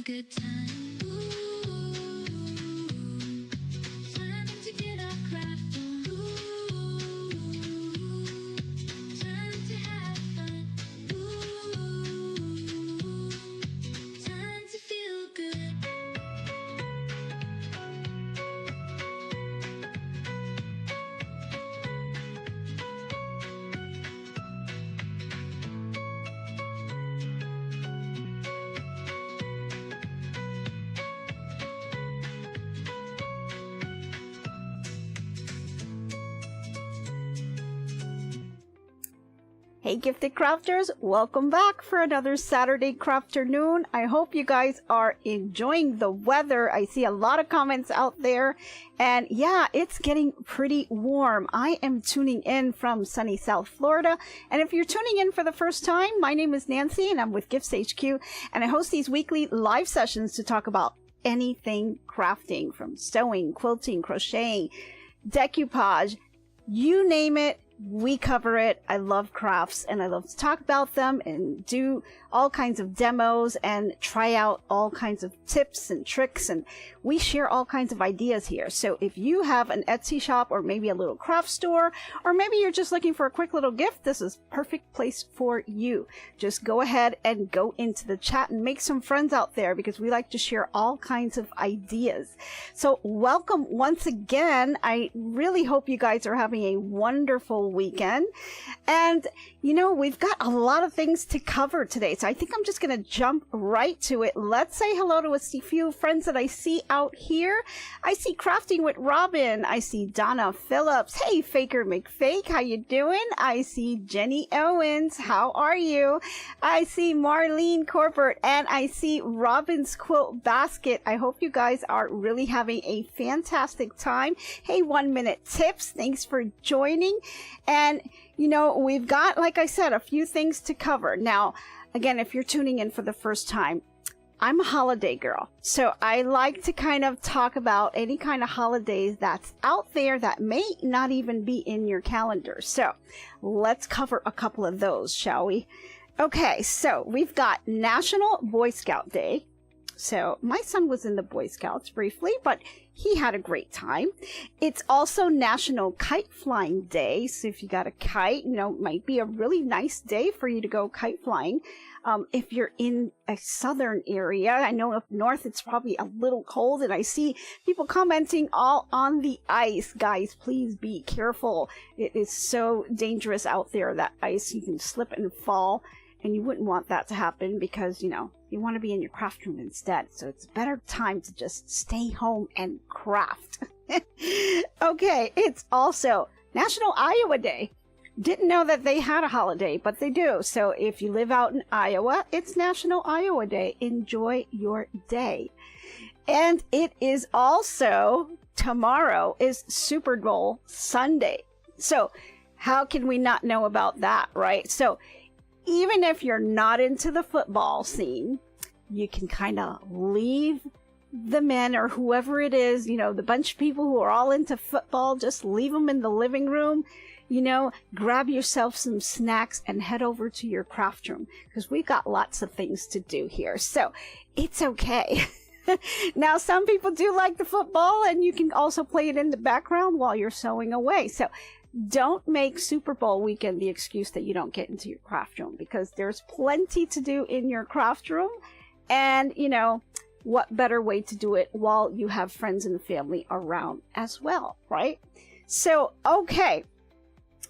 good time. Ooh, time to get our craft on. Ooh, time to have fun. Ooh, time to feel good. Hey gifted crafters, welcome back for another Saturday CrafterNoon. I hope you guys are enjoying the weather. I see a lot of comments out there, and yeah, it's getting pretty warm. I am tuning in from sunny South Florida, and if you're tuning in for the first time, my name is Nancy and I'm with GiftsHQ, and I host these weekly live sessions to talk about anything crafting, from sewing, quilting, crocheting, decoupage, you name it. We cover it. I love crafts and I love to talk about them and do all kinds of demos and try out all kinds of tips and tricks, and we share all kinds of ideas here. So if you have an Etsy shop or maybe a little craft store, or maybe you're just looking for a quick little gift, this is a perfect place for you. Just go ahead and go into the chat and make some friends out there, because we like to share all kinds of ideas. So welcome once again. I really hope you guys are having a wonderful weekend, and you know, we've got a lot of things to cover today, so I think I'm just going to jump right to it. Let's say hello to a few friends that I see out here. I see Crafting with Robin. I see Donna Phillips. Hey, Faker McFake, how you doing? I see Jenny Owens. How are you? I see Marlene Corbett, and I see Robin's Quilt Basket. I hope you guys are really having a fantastic time. Hey, 1 Minute Tips, thanks for joining. And you know, we've got, like I said, a few things to cover. Now, again, if you're tuning in for the first time, I'm a holiday girl. So I like to kind of talk about any kind of holidays that's out there that may not even be in your calendar. So let's cover a couple of those, shall we? Okay, so we've got National Boy Scout Day. So my son was in the Boy Scouts briefly, but he had a great time. It's also National Kite Flying Day. So if you got a kite, you know, it might be a really nice day for you to go kite flying. If you're in a southern area, I know up north it's probably a little cold, and I see people commenting all on the ice. Guys, please be careful. It is so dangerous out there, that ice. You can slip and fall, and you wouldn't want that to happen, because, you know, you want to be in your craft room instead. So it's a better time to just stay home and craft. Okay, it's also National Iowa Day. Didn't know that they had a holiday, but they do. So if you live out in Iowa, it's National Iowa Day. Enjoy your day. And it is also, tomorrow is Super Bowl Sunday. So how can we not know about that, right? So even if you're not into the football scene, you can kind of leave the men or whoever it is, you know, the bunch of people who are all into football, just leave them in the living room, you know, grab yourself some snacks and head over to your craft room, because we've got lots of things to do here. So it's okay. Now, some people do like the football, and you can also play it in the background while you're sewing away. So don't make Super Bowl weekend the excuse that you don't get into your craft room, because there's plenty to do in your craft room. And, you know, what better way to do it while you have friends and family around as well, right? So, okay.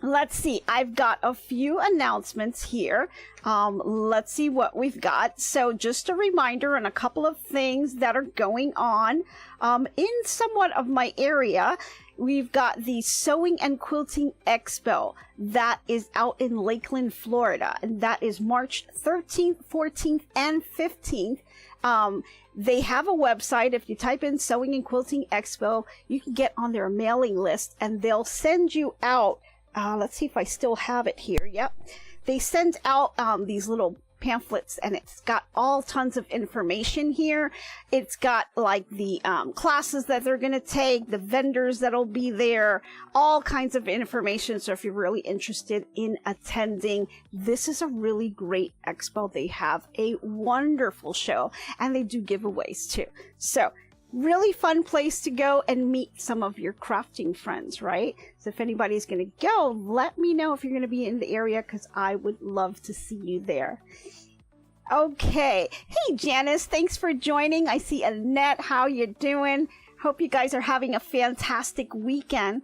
Let's see. I've got a few announcements here. Let's see what we've got. So just a reminder and a couple of things that are going on in somewhat of my area. We've got the Sewing and Quilting Expo that is out in Lakeland, Florida, and that is March 13th, 14th, and 15th. They have a website. If you type in Sewing and Quilting Expo, you can get on their mailing list, and they'll send you out. Let's see if I still have it here. Yep. They send out these little pamphlets, and it's got all tons of information here. It's got like the classes that they're going to take, the vendors that'll be there, all kinds of information. So if you're really interested in attending, this is a really great expo. They have a wonderful show, and they do giveaways too. So really fun place to go and meet some of your crafting friends, right? So if anybody's going to go, let me know if you're going to be in the area, because I would love to see you there. Okay. Hey, Janice, thanks for joining. I see Annette. How you doing? Hope you guys are having a fantastic weekend.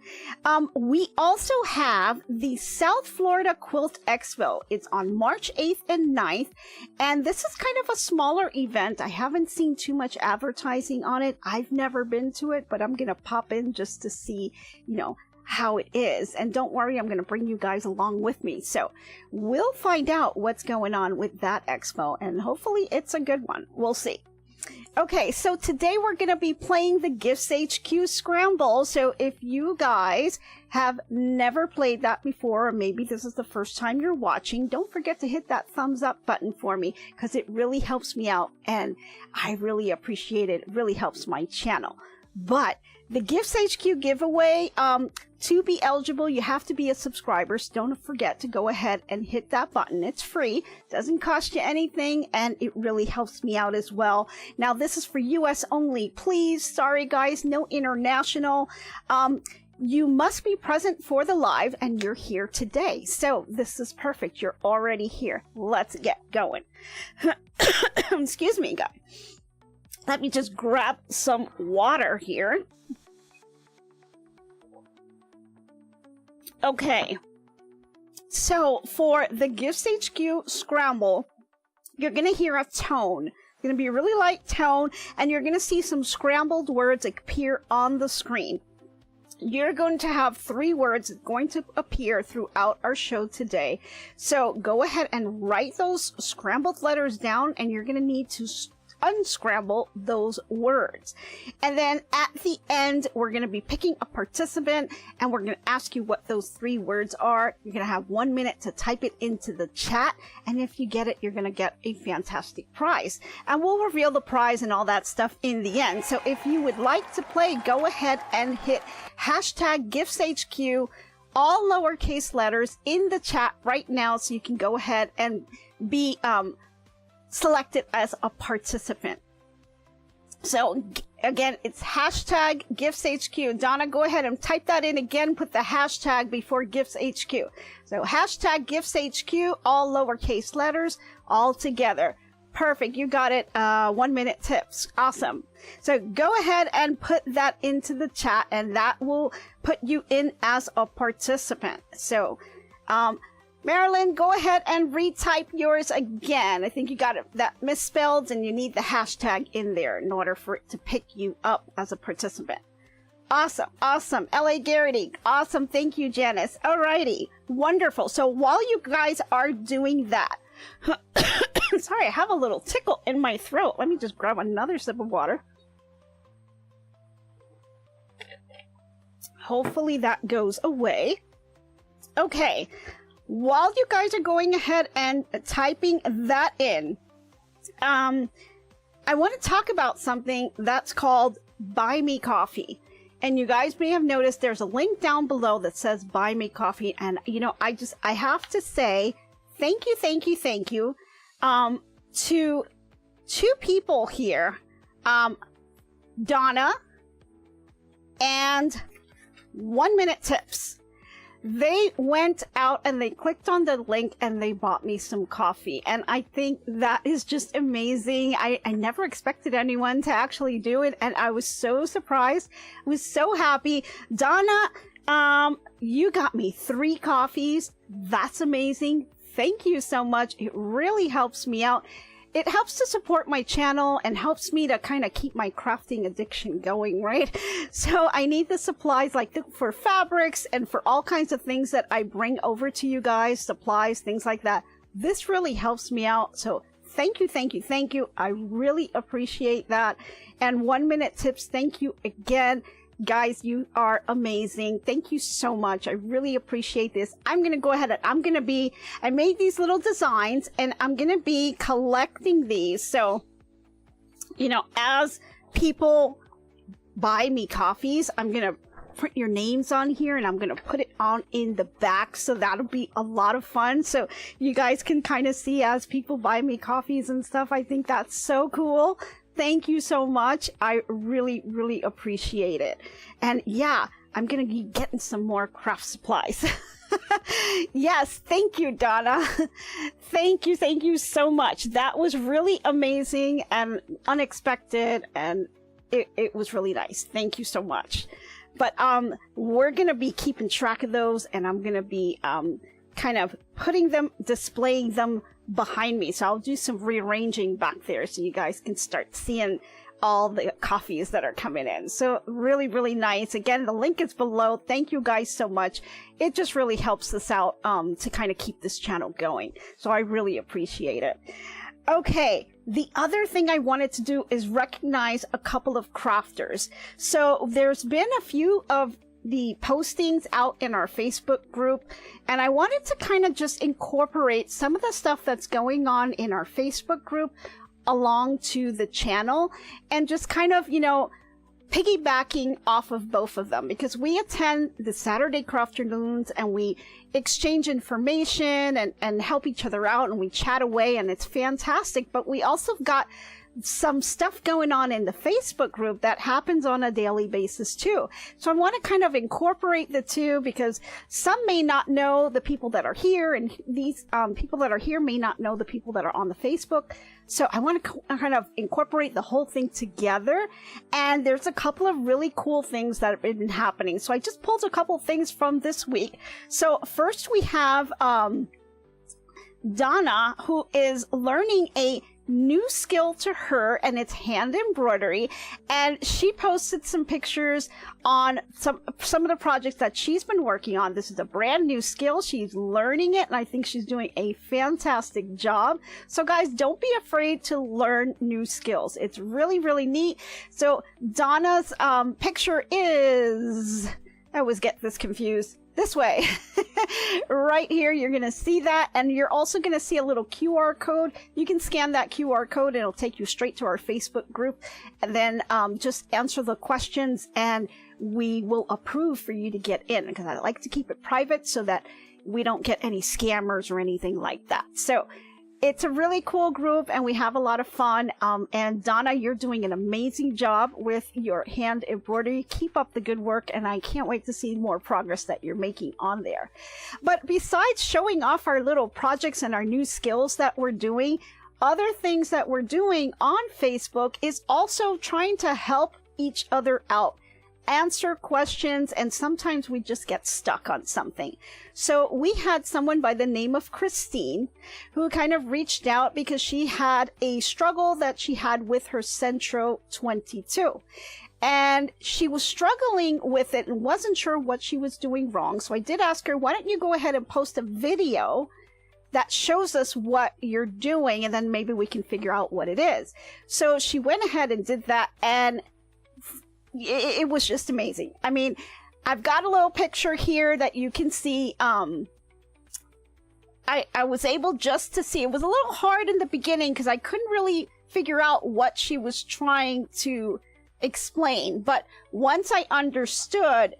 We also have the South Florida Quilt Expo. It's on March 8th and 9th, and this is kind of a smaller event. I haven't seen too much advertising on it. I've never been to it, but I'm going to pop in just to see, you know, how it is. And don't worry, I'm going to bring you guys along with me. So we'll find out what's going on with that expo, and hopefully it's a good one. We'll see. Okay, so today we're going to be playing the GiftsHQ Scramble. So if you guys have never played that before, or maybe this is the first time you're watching, don't forget to hit that thumbs up button for me, because it really helps me out and I really appreciate it. It really helps my channel. But the GiftsHQ giveaway, to be eligible, you have to be a subscriber. So don't forget to go ahead and hit that button. It's free, doesn't cost you anything, and it really helps me out as well. Now, this is for US only. Please, sorry guys, no international. You must be present for the live, and you're here today. So this is perfect. You're already here. Let's get going. Excuse me, guys. Let me just grab some water here. Okay, so for the GiftsHQ Scramble, you're going to hear a tone. It's going to be a really light tone, and you're going to see some scrambled words appear on the screen. You're going to have 3 words going to appear throughout our show today. So go ahead and write those scrambled letters down, and you're going to need to unscramble those words. And then at the end, we're going to be picking a participant, and we're going to ask you what those 3 words are. You're going to have 1 minute to type it into the chat, and if you get it, you're going to get a fantastic prize. And we'll reveal the prize and all that stuff in the end. So if you would like to play, go ahead and hit hashtag GiftsHQ, all lowercase letters, in the chat right now, so you can go ahead and be selected as a participant. So again, it's hashtag GiftsHQ. Donna, go ahead and type that in again. Put the hashtag before GiftsHQ. So hashtag GiftsHQ, all lowercase letters, all together. Perfect. You got it. 1 minute tips. Awesome. So go ahead and put that into the chat, and that will put you in as a participant. So, Marilyn, go ahead and retype yours again. I think you got that misspelled, and you need the hashtag in there in order for it to pick you up as a participant. Awesome. Awesome. LA Garrity. Awesome. Thank you, Janice. Alrighty. Wonderful. So while you guys are doing that, sorry, I have a little tickle in my throat. Let me just grab another sip of water. Hopefully that goes away. Okay. While you guys are going ahead and typing that in, I want to talk about something that's called Buy Me Coffee. And you guys may have noticed there's a link down below that says Buy Me Coffee. And, you know, I have to say thank you to 2 people here, Donna and 1 Minute Tips. They went out and they clicked on the link and they bought me some coffee. And I think that is just amazing. I never expected anyone to actually do it. And I was so surprised. I was so happy. Donna, you got me 3 coffees. That's amazing. Thank you so much. It really helps me out. It helps to support my channel and helps me to kind of keep my crafting addiction going, right? So I need the supplies like for fabrics and for all kinds of things that I bring over to you guys, supplies, things like that. This really helps me out. So thank you. I really appreciate that. And 1 Minute Tips, thank you again. Guys, you are amazing. Thank you so much. I really appreciate this. I'm going to go ahead and I made these little designs and I'm going to be collecting these. So, you know, as people buy me coffees, I'm going to print your names on here and I'm going to put it on in the back. So that'll be a lot of fun. So you guys can kind of see as people buy me coffees and stuff. I think that's so cool. Thank you so much. I really, really appreciate it. And yeah, I'm going to be getting some more craft supplies. Yes, thank you, Donna. Thank you so much. That was really amazing and unexpected, and it was really nice. Thank you so much. But we're going to be keeping track of those, and I'm going to be kind of displaying them behind me. So I'll do some rearranging back there so you guys can start seeing all the coffees that are coming in. So really, really nice. Again, the link is below. Thank you guys so much. It just really helps us out to kind of keep this channel going. So I really appreciate it. Okay, the other thing I wanted to do is recognize a couple of crafters. So there's been a few of the postings out in our Facebook group, and I wanted to kind of just incorporate some of the stuff that's going on in our Facebook group along to the channel, and just kind of, you know, piggybacking off of both of them, because we attend the Saturday CrafterNoons and we exchange information and help each other out, and we chat away, and it's fantastic. But we also got some stuff going on in the Facebook group that happens on a daily basis too. So I want to kind of incorporate the two, because some may not know the people that are here, and these people that are here may not know the people that are on the Facebook. So I want to kind of incorporate the whole thing together. And there's a couple of really cool things that have been happening. So I just pulled a couple things from this week. So first we have Donna, who is learning a new skill to her, and it's hand embroidery, and she posted some pictures on some of the projects that she's been working on. This is a brand new skill. She's learning it, and I think she's doing a fantastic job. So guys, don't be afraid to learn new skills. It's really, really neat. So Donna's picture is, I always get this confused, this way. Right here, you're going to see that, and you're also going to see a little QR code. You can scan that QR code and it'll take you straight to our Facebook group, and then just answer the questions and we will approve for you to get in, because I like to keep it private so that we don't get any scammers or anything like that. So it's a really cool group and we have a lot of fun. And Donna, you're doing an amazing job with your hand embroidery. Keep up the good work, and I can't wait to see more progress that you're making on there. But besides showing off our little projects and our new skills that we're doing, other things that we're doing on Facebook is also trying to help each other out, answer questions, and sometimes we just get stuck on something. So we had someone by the name of Christine who kind of reached out because she had a struggle that she had with her Sentro 22. And she was struggling with it and wasn't sure what she was doing wrong. So I did ask her, why don't you go ahead and post a video that shows us what you're doing, and then maybe we can figure out what it is. So she went ahead and did that, and it was just amazing. I mean, I've got a little picture here that you can see. I was able just to see. It was a little hard in the beginning because I couldn't really figure out what she was trying to explain. But once I understood,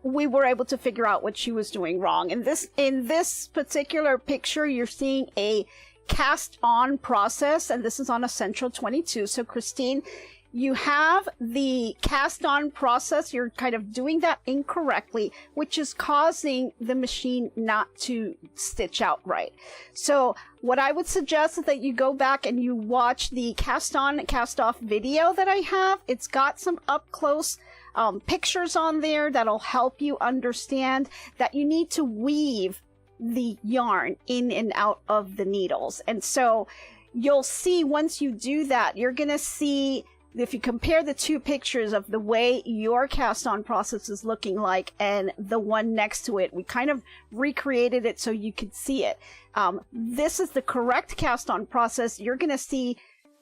we were able to figure out what she was doing wrong. And in this particular picture, you're seeing a cast on process, and this is on a Sentro 22. So Christine, you have the cast on process. You're kind of doing that incorrectly, which is causing the machine not to stitch out right. So what I would suggest is that you go back and you watch the cast on, cast off video that I have. It's got some up close pictures on there that'll help you understand that you need to weave the yarn in and out of the needles. And so you'll see once you do that, you're going to see, if you compare the two pictures of the way your cast on process is looking like and the one next to it, we kind of recreated it so you could see it. This is the correct cast on process. You're going to see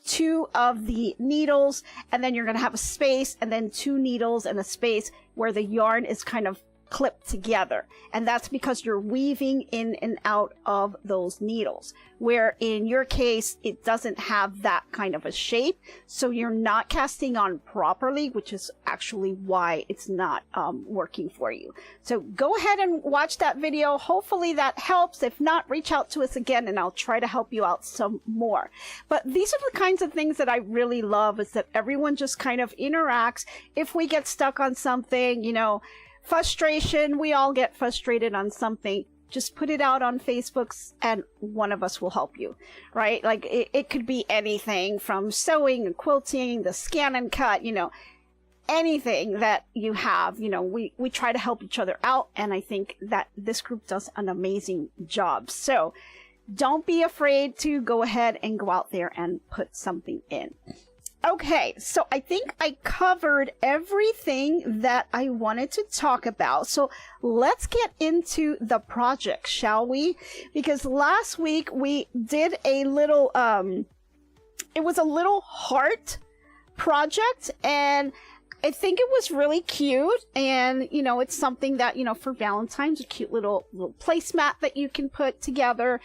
two of the needles, and then you're going to have a space, and then two needles and a space where the yarn is kind of clipped together. And that's because you're weaving in and out of those needles, where in your case it doesn't have that kind of a shape, so you're not casting on properly, which is actually why it's not working for you. So go ahead and watch that video. Hopefully that helps. If not, reach out to us again and I'll try to help you out some more. But these are the kinds of things that I really love, is that everyone just kind of interacts. If we get stuck on something, you know, frustration, we all get frustrated on something, just put it out on Facebook and one of us will help you, right? Like it could be anything from sewing and quilting, the scan and cut, you know, anything that you have, you know, we try to help each other out, and I think that this group does an amazing job. So don't be afraid to go ahead and go out there and put something in. Okay, so I think I covered everything that I wanted to talk about. So let's get into the project, shall we? Because last week we did a little, it was a little heart project, and I think it was really cute. And, you know, it's something that, you know, for Valentine's, a cute little placemat that you can put together.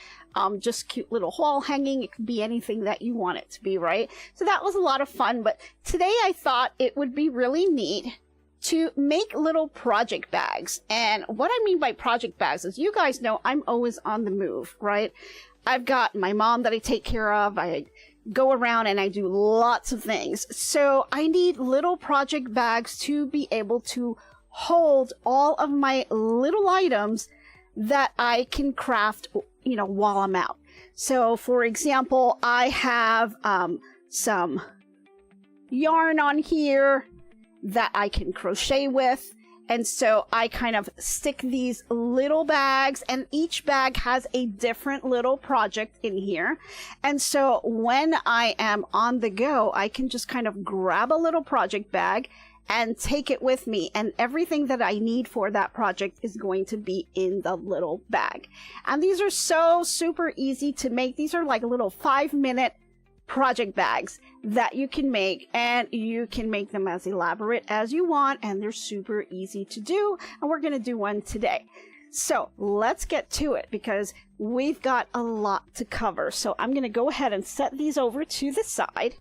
Just cute little wall hanging. It could be anything that you want it to be, right? So that was a lot of fun. But today I thought it would be really neat to make little project bags. And what I mean by project bags is, you guys know I'm always on the move, right? I've got my mom that I take care of. I go around and I do lots of things. So I need little project bags to be able to hold all of my little items that I can craft, you know, while I'm out. So for example, I have some yarn on here that I can crochet with. And so I kind of stick these little bags, and each bag has a different little project in here. And so when I am on the go, I can just kind of grab a little project bag and take it with me. And everything that I need for that project is going to be in the little bag. And these are so super easy to make. These are like little 5-minute project bags that you can make, and you can make them as elaborate as you want, and they're super easy to do, and we're going to do one today. So let's get to it, because we've got a lot to cover. So I'm going to go ahead and set these over to the side.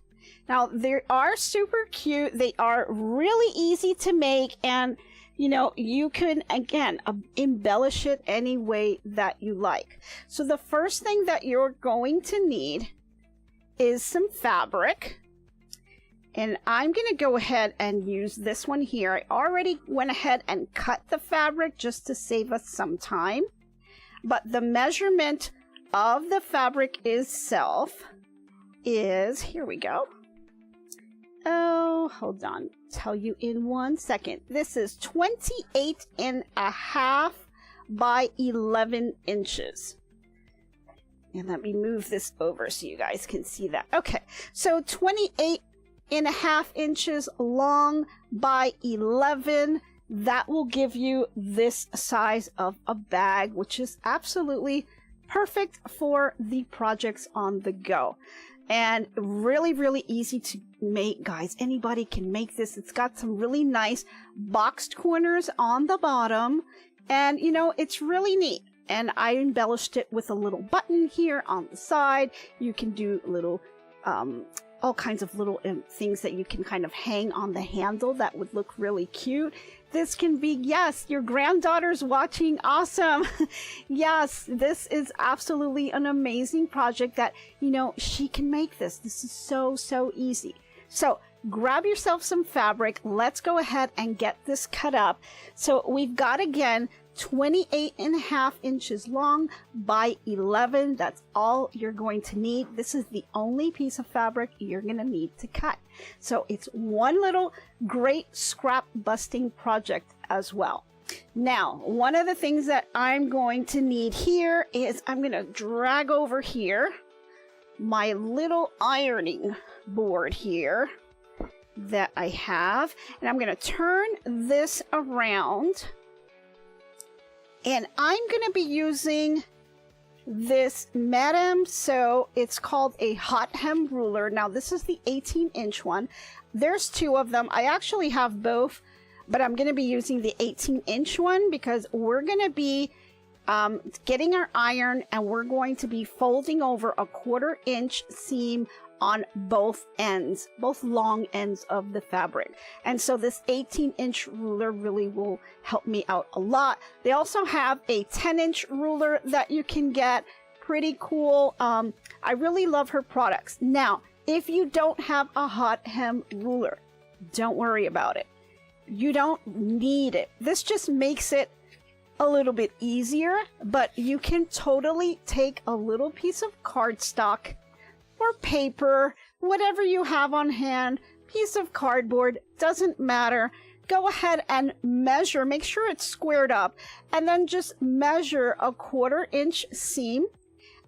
Now they are super cute, they are really easy to make, and you know, you can again embellish it any way that you like. So the first thing that you're going to need is some fabric, and I'm going to go ahead and use this one here. I already went ahead and cut the fabric just to save us some time, but the measurement of the fabric itself is, here we go. Oh, hold on, tell you in 1 second. This is 28.5 by 11 inches. And let me move this over so you guys can see that. Okay, so 28.5 inches long by 11. That will give you this size of a bag, which is absolutely perfect for the projects on the go. And really, really easy to make, guys. Anybody can make this. It's got some really nice boxed corners on the bottom. And, you know, it's really neat. And I embellished it with a little button here on the side. You can do little, all kinds of little things that you can kind of hang on the handle that would look really cute. This can be, yes, your granddaughter's watching. Awesome. Yes, this is absolutely an amazing project that, you know, she can make this. This is so, so easy. So grab yourself some fabric. Let's go ahead and get this cut up. So we've got, again, 28.5 inches long by 11. That's all you're going to need. This is the only piece of fabric you're going to need to cut. So it's one little great scrap busting project as well. Now, one of the things that I'm going to need here is I'm going to drag over here my little ironing board here that I have, and I'm going to turn this around. And I'm going to be using this Madame So, it's called a hot hem ruler. Now this is the 18-inch one. There's two of them. I actually have both, but I'm going to be using the 18-inch one because we're going to be getting our iron and we're going to be folding over a 1/4 inch seam on both ends, both long ends of the fabric. And so this 18-inch ruler really will help me out a lot. They also have a 10-inch ruler that you can get. Pretty cool. I really love her products. Now, if you don't have a hot hem ruler, don't worry about it. You don't need it. This just makes it a little bit easier, but you can totally take a little piece of cardstock or paper, whatever you have on hand, piece of cardboard, doesn't matter. Go ahead and measure, make sure it's squared up, and then just measure a 1/4 inch seam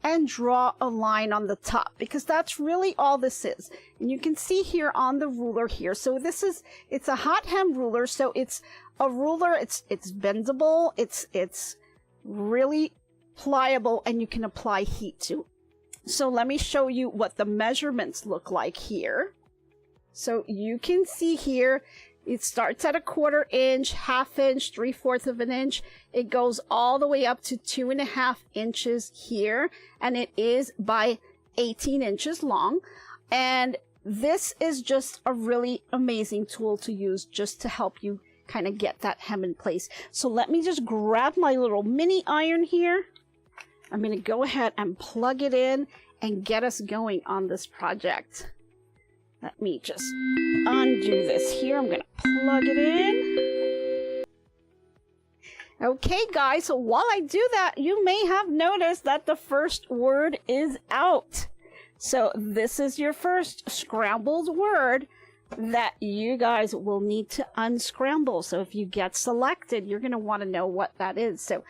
and draw a line on the top, because that's really all this is. And you can see here on the ruler here. So it's a hot hem ruler, so it's a ruler, it's bendable, it's really pliable, and you can apply heat to. So let me show you what the measurements look like here. So you can see here, it starts at a 1/4 inch, 1/2 inch, 3/4 of an inch. It goes all the way up to 2.5 inches here, and it is by 18 inches long. And this is just a really amazing tool to use just to help you kind of get that hem in place. So let me just grab my little mini iron here. I'm going to go ahead and plug it in and get us going on this project. Let me just undo this here. I'm going to plug it in. Okay, guys, so while I do that, you may have noticed that the first word is out. So this is your first scrambled word that you guys will need to unscramble. So if you get selected, you're going to want to know what that is. So,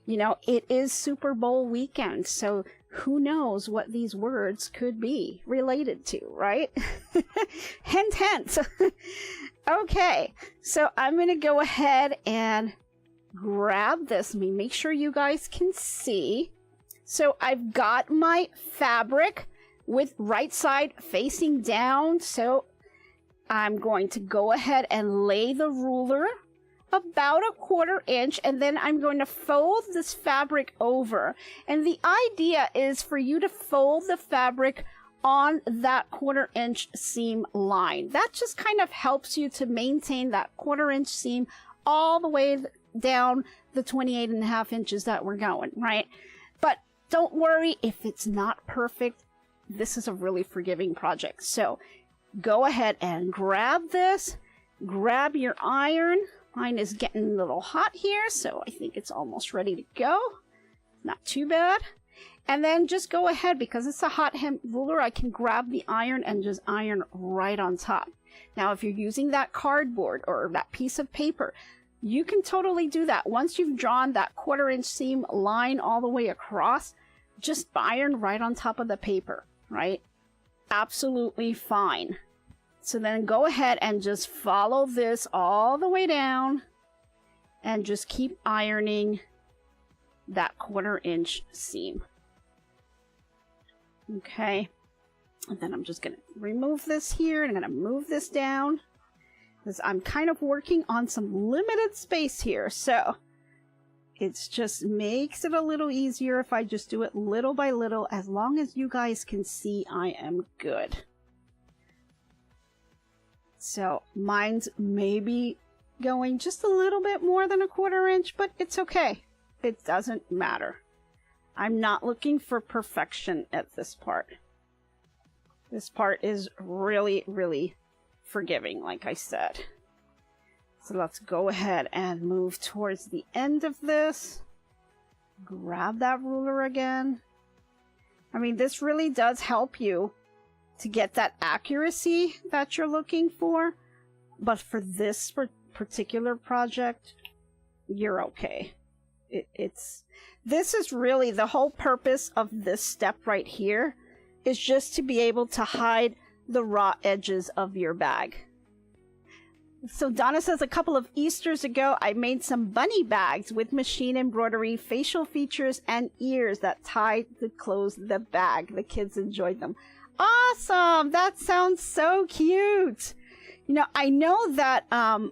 you know, it is Super Bowl weekend, so who knows what these words could be related to, right? Hint, hint. Okay, so I'm going to go ahead and grab this. Let me make sure you guys can see. So I've got my fabric with right side facing down. So I'm going to go ahead and lay the ruler about a 1/4 inch, and then I'm going to fold this fabric over. And the idea is for you to fold the fabric on that 1/4 inch seam line. That just kind of helps you to maintain that 1/4 inch seam all the way down the 28.5 inches that we're going, right? But don't worry if it's not perfect. This is a really forgiving project. So go ahead and grab this, grab your iron. Mine is getting a little hot here, so I think it's almost ready to go. Not too bad. And then just go ahead, because it's a hot hem ruler, I can grab the iron and just iron right on top. Now, if you're using that cardboard or that piece of paper, you can totally do that. Once you've drawn that 1/4 inch seam line all the way across, just iron right on top of the paper, right? Absolutely fine. So then go ahead and just follow this all the way down and just keep ironing that 1/4 inch seam. Okay. And then I'm just going to remove this here, and I'm going to move this down because I'm kind of working on some limited space here. So it just makes it a little easier if I just do it little by little. As long as you guys can see, I am good. So mine's maybe going just a little bit more than a 1/4 inch, but it's okay. It doesn't matter. I'm not looking for perfection at this part. This part is really, really forgiving, like I said. So let's go ahead and move towards the end of this. Grab that ruler again. I mean, this really does help you to get that accuracy that you're looking for. But for this particular project, you're okay. This is really the whole purpose of this step right here, is just to be able to hide the raw edges of your bag. So Donna says, a couple of Easters ago, I made some bunny bags with machine embroidery, facial features, and ears that tied to close the bag. The kids enjoyed them. Awesome! That sounds so cute. You know, I know that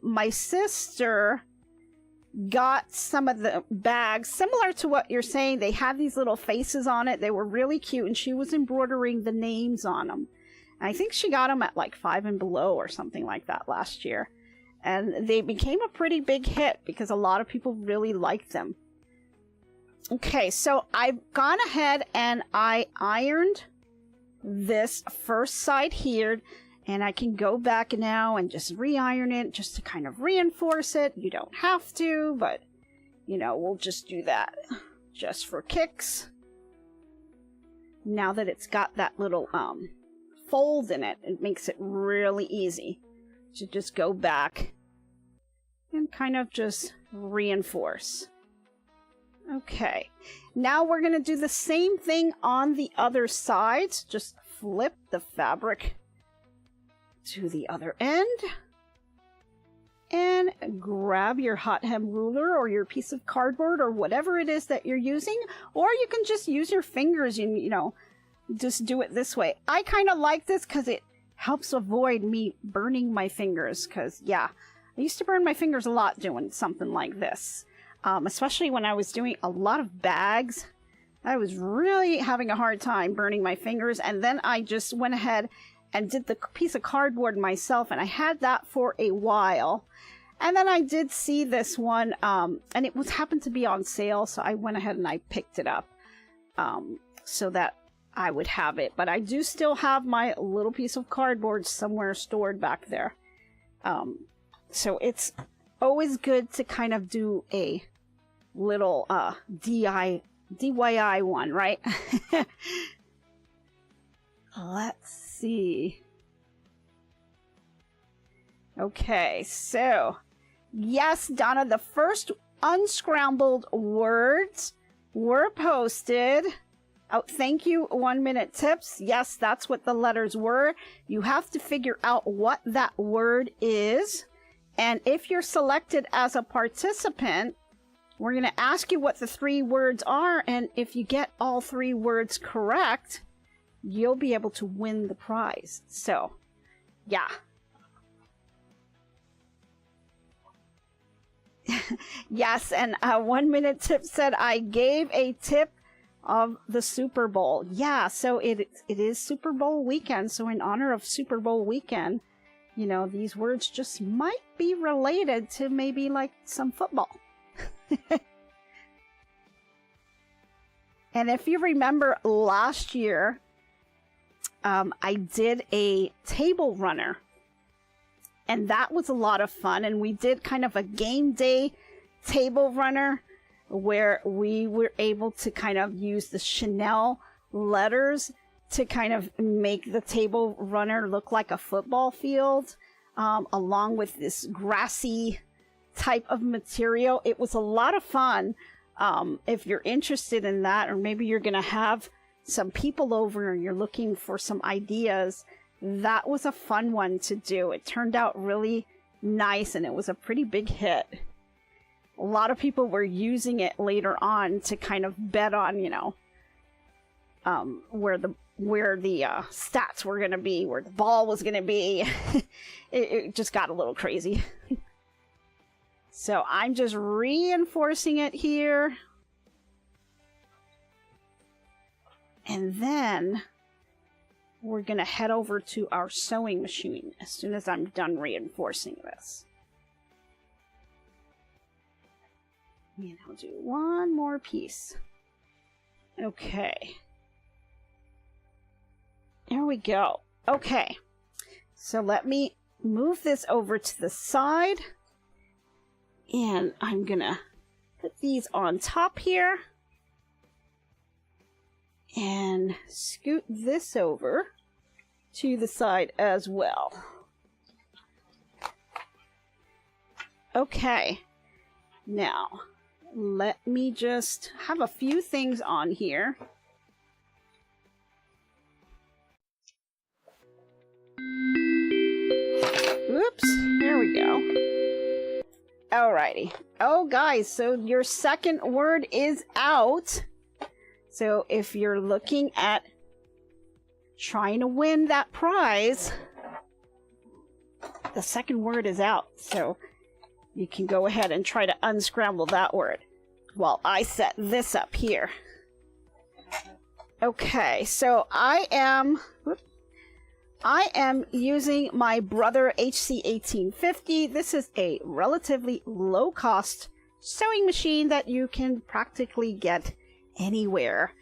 my sister got some of the bags similar to what you're saying. They had these little faces on it. They were really cute, and she was embroidering the names on them. I think she got them at like 5 and Below or something like that last year. And they became a pretty big hit because a lot of people really liked them. Okay, so I've gone ahead and I ironed this first side here. And I can go back now and just re-iron it just to kind of reinforce it. You don't have to, but, you know, we'll just do that just for kicks. Now that it's got that little fold in it, it makes it really easy to just go back and kind of just reinforce. Okay, now we're going to do the same thing on the other sides. Just flip the fabric to the other end and grab your hot hem ruler or your piece of cardboard or whatever it is that you're using, or you can just use your fingers and, you know, just do it this way. I kind of like this because it helps avoid me burning my fingers, because yeah, I used to burn my fingers a lot doing something like this, especially when I was doing a lot of bags. I was really having a hard time burning my fingers, and then I just went ahead and did the piece of cardboard myself, and I had that for a while. And then I did see this one, and it was happened to be on sale, so I went ahead and I picked it up so that I would have it. But I do still have my little piece of cardboard somewhere stored back there. So it's always good to kind of do a little DIY one, right? Let's see. Okay, so yes, Donna, the first unscrambled words were posted. Oh, thank you, 1 Minute Tips. Yes, that's what the letters were. You have to figure out what that word is. And if you're selected as a participant, we're going to ask you what the 3 words are. And if you get all 3 words correct, you'll be able to win the prize. So, yeah. Yes, and 1 Minute Tip said, I gave a tip of the Super Bowl. Yeah, so it is Super Bowl weekend. So in honor of Super Bowl weekend, you know, these words just might be related to maybe like some football. And if you remember last year, I did a table runner, and that was a lot of fun. And we did kind of a game day table runner where we were able to kind of use the Chanel letters to kind of make the table runner look like a football field, along with this grassy type of material. It was a lot of fun. If you're interested in that, or maybe you're going to have some people over and you're looking for some ideas, that was a fun one to do. It turned out really nice, and it was a pretty big hit. A lot of people were using it later on to kind of bet on, you know, where the stats were going to be, where the ball was going to be. it just got a little crazy. So I'm just reinforcing it here. And then we're going to head over to our sewing machine as soon as I'm done reinforcing this. And I'll do one more piece. Okay. There we go. Okay. So let me move this over to the side. And I'm going to put these on top here. And scoot this over to the side as well. Okay. Now, let me just have a few things on here. Oops, here we go. Alrighty. Oh, guys, so your second word is out. So if you're looking at trying to win that prize, the second word is out. So you can go ahead and try to unscramble that word while I set this up here. Okay, so I am using my Brother HC1850. This is a relatively low-cost sewing machine that you can practically get anywhere.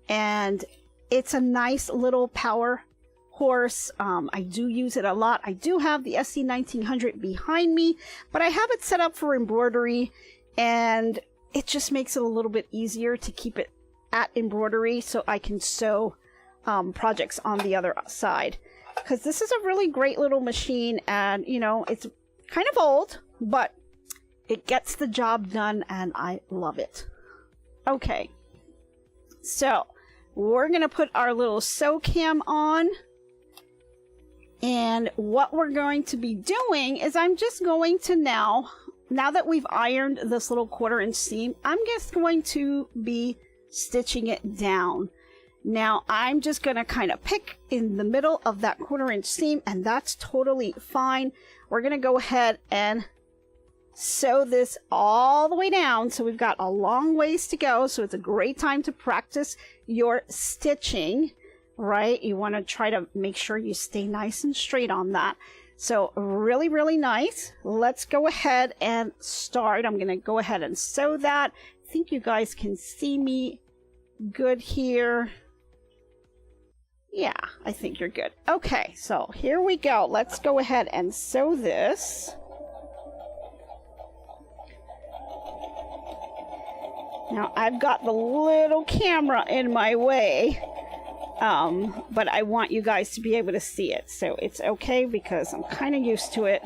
And it's a nice little power horse. I do use it a lot. I do have the SC1900 behind me, but I have it set up for embroidery, and it just makes it a little bit easier to keep it at embroidery so I can sew projects on the other side. Because this is a really great little machine, and you know, it's kind of old, but it gets the job done and I love it. Okay, so we're gonna put our little sew cam on, and what we're going to be doing is I'm just going to now that we've ironed this little 1/4 inch seam, I'm just going to be stitching it down. Now I'm just gonna kind of pick in the middle of that 1/4 inch seam, and that's totally fine. We're gonna go ahead and sew this all the way down. So we've got a long ways to go, so it's a great time to practice your stitching, right? You want to try to make sure you stay nice and straight on that. So really nice. Let's go ahead and start. I'm gonna go ahead and sew that. I think you guys can see me good here. Yeah, I think you're good. Okay, so here we go. Let's go ahead and sew this. Now I've got the little camera in my way, but I want you guys to be able to see it. So it's okay because I'm kind of used to it.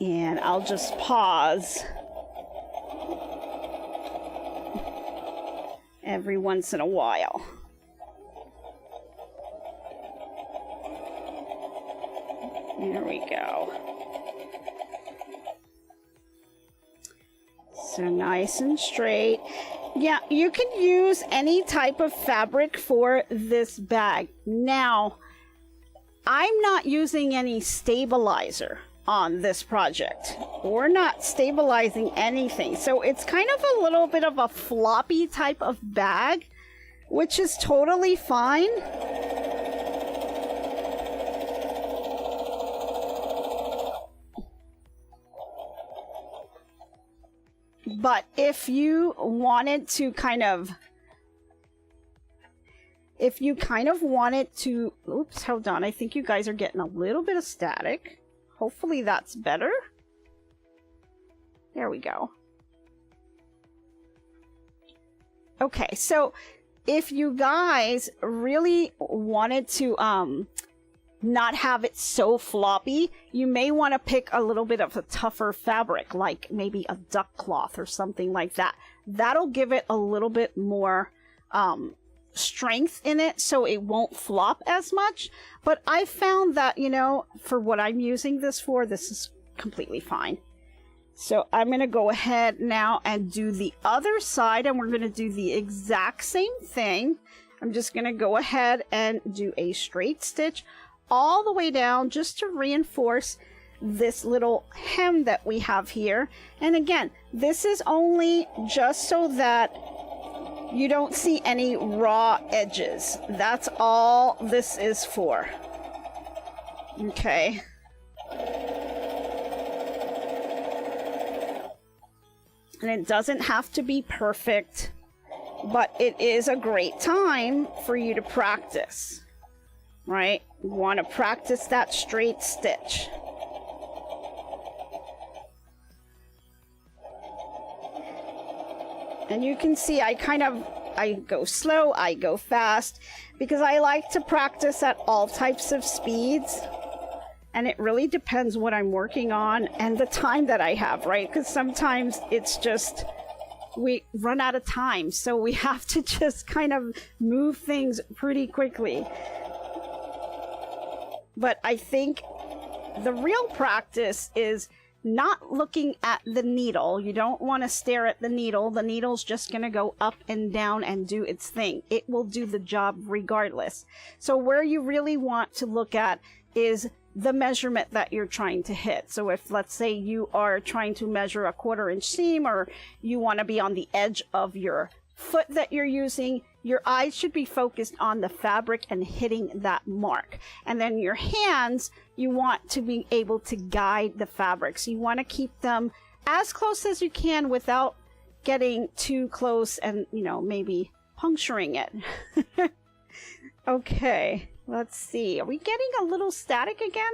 And I'll just pause every once in a while. There we go. So nice and straight. Yeah, you can use any type of fabric for this bag. Now, I'm not using any stabilizer on this project. We're not stabilizing anything. So it's kind of a little bit of a floppy type of bag, which is totally fine. But if you wanted to kind of wanted to, oops, hold on. I think you guys are getting a little bit of static. Hopefully that's better. There we go. Okay, so if you guys really wanted to not have it so floppy, you may want to pick a little bit of a tougher fabric, like maybe a duck cloth or something like that. That'll give it a little bit more strength in it, so it won't flop as much. But I found that, you know, for what I'm using this for, this is completely fine. So I'm going to go ahead now and do the other side, and we're going to do the exact same thing. I'm just going to go ahead and do a straight stitch all the way down just to reinforce this little hem that we have here. And again, this is only just so that you don't see any raw edges. That's all this is for. Okay. And it doesn't have to be perfect, but it is a great time for you to practice, right? You want to practice that straight stitch. And you can see I go slow, I go fast, because I like to practice at all types of speeds. And it really depends what I'm working on and the time that I have, right? Because sometimes it's just, we run out of time. So we have to just kind of move things pretty quickly. But I think the real practice is not looking at the needle. You don't want to stare at the needle. The needle's just going to go up and down and do its thing. It will do the job regardless. So where you really want to look at is the measurement that you're trying to hit. So if, let's say, you are trying to measure a 1/4 inch seam, or you want to be on the edge of your foot that you're using, your eyes should be focused on the fabric and hitting that mark. And then your hands, you want to be able to guide the fabric. So you want to keep them as close as you can without getting too close and, you know, maybe puncturing it. Okay, let's see. Are we getting a little static again?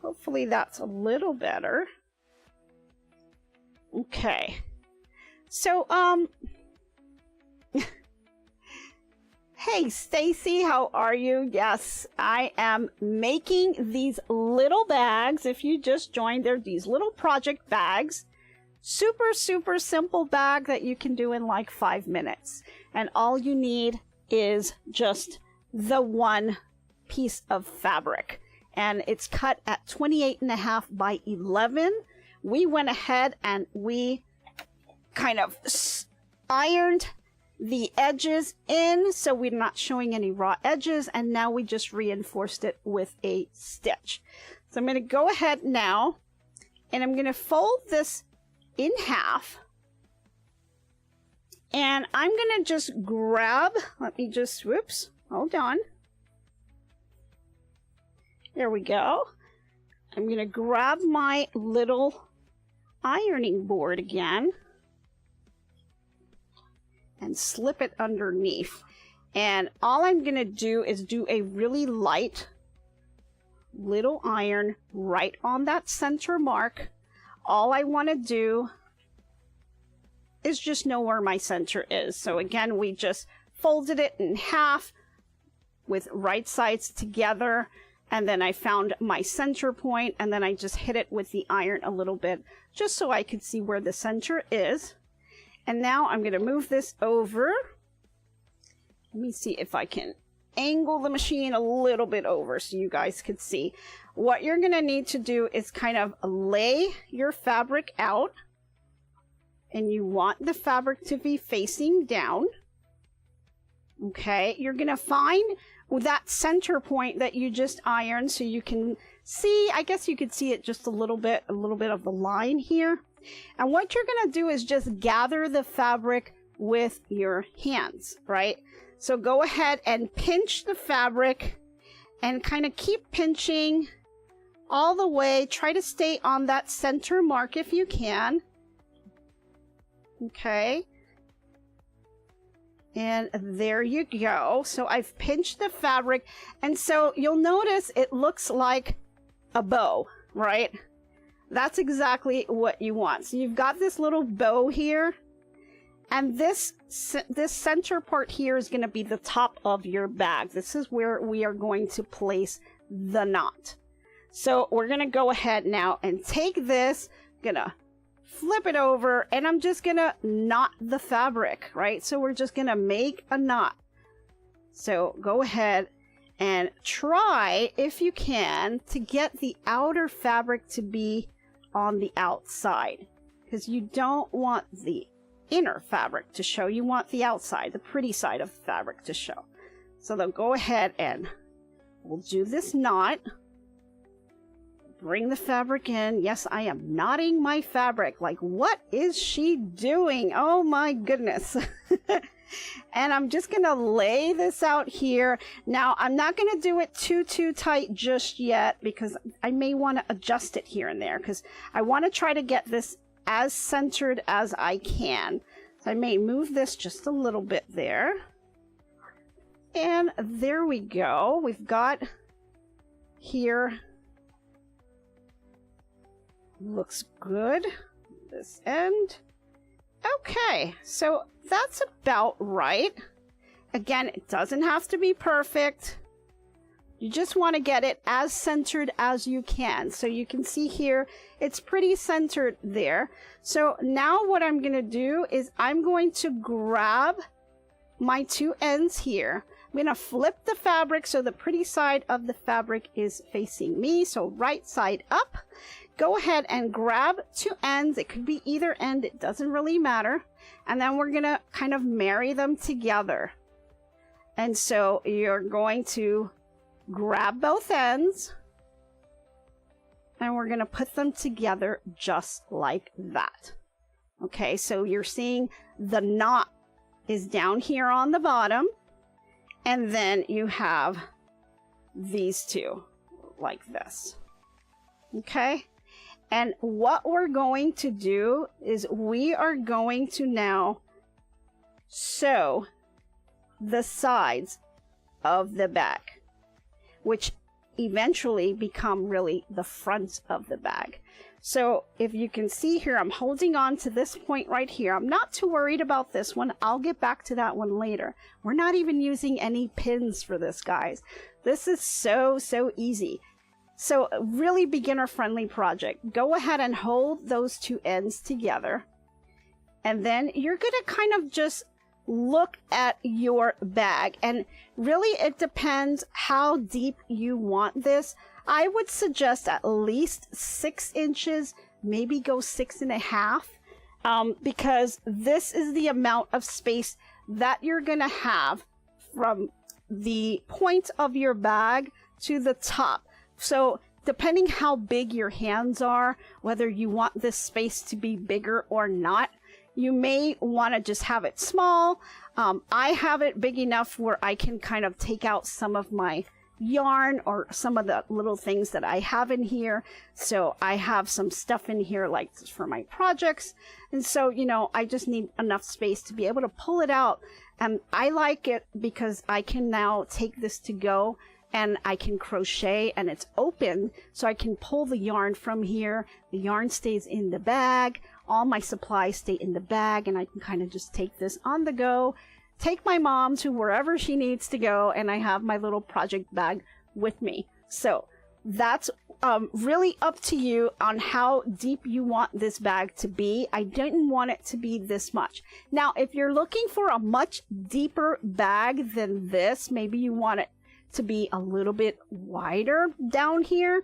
Hopefully that's a little better. Okay. So, hey, Stacy, how are you? Yes, I am making these little bags. If you just joined, they're these little project bags. Super, super simple bag that you can do in like 5 minutes. And all you need is just the one piece of fabric. And it's cut at 28.5 by 11. We went ahead and we kind of ironed the edges in, so we're not showing any raw edges, and now we just reinforced it with a stitch. So I'm going to go ahead now and I'm going to fold this in half, and I'm going to just grab, let me just, whoops, hold on. There we go. I'm going to grab my little ironing board again and slip it underneath. And all I'm going to do is do a really light little iron right on that center mark. All I want to do is just know where my center is. So again, we just folded it in half with right sides together, and then I found my center point, and then I just hit it with the iron a little bit just so I could see where the center is. And now I'm going to move this over. Let me see if I can angle the machine a little bit over so you guys could see. What you're going to need to do is kind of lay your fabric out. And you want the fabric to be facing down. Okay, you're going to find that center point that you just ironed so you can see, I guess you could see it just a little bit of the line here. And what you're going to do is just gather the fabric with your hands, right? So go ahead and pinch the fabric and kind of keep pinching all the way. Try to stay on that center mark if you can. Okay. And there you go. So I've pinched the fabric. And so you'll notice it looks like a bow, right? That's exactly what you want. So you've got this little bow here, and this center part here is going to be the top of your bag. This is where we are going to place the knot. So we're going to go ahead now and take this, gonna flip it over, and I'm just going to knot the fabric, right? So we're just going to make a knot. So go ahead and try, if you can, to get the outer fabric to be on the outside, because you don't want the inner fabric to show. You want the outside, the pretty side of the fabric to show. So then go ahead and we'll do this knot. Bring the fabric in. Yes, I am knotting my fabric. Like, what is she doing? Oh my goodness. And I'm just going to lay this out here. Now, I'm not going to do it too tight just yet, because I may want to adjust it here and there, because I want to try to get this as centered as I can. So I may move this just a little bit there. And there we go. We've got here. Looks good. This end. Okay, so that's about right. Again, it doesn't have to be perfect. You just want to get it as centered as you can. So you can see here, it's pretty centered there. So now what I'm going to do is I'm going to grab my two ends here. I'm going to flip the fabric so the pretty side of the fabric is facing me. So right side up. Go ahead and grab two ends. It could be either end. It doesn't really matter. And then we're going to kind of marry them together. And so you're going to grab both ends. And we're going to put them together just like that. Okay, so you're seeing the knot is down here on the bottom. And then you have these two like this. Okay? And what we're going to do is we are going to now sew the sides of the bag, which eventually become really the front of the bag. So if you can see here, I'm holding on to this point right here. I'm not too worried about this one. I'll get back to that one later. We're not even using any pins for this, guys. This is so easy. So a really beginner friendly project. Go ahead and hold those two ends together. And then you're going to kind of just look at your bag. And really it depends how deep you want this. I would suggest at least 6 inches, maybe go 6.5, because this is the amount of space that you're going to have from the point of your bag to the top. So depending how big your hands are, whether you want this space to be bigger or not, you may want to just have it small. I have it big enough where I can kind of take out some of my yarn or some of the little things that I have in here. So I have some stuff in here like this for my projects. And so, you know, I just need enough space to be able to pull it out. And I like it because I can now take this to go and I can crochet and it's open. So I can pull the yarn from here. The yarn stays in the bag. All my supplies stay in the bag and I can kind of just take this on the go, take my mom to wherever she needs to go, and I have my little project bag with me. So that's really up to you on how deep you want this bag to be. I didn't want it to be this much. Now, if you're looking for a much deeper bag than this, maybe you want it to be a little bit wider down here,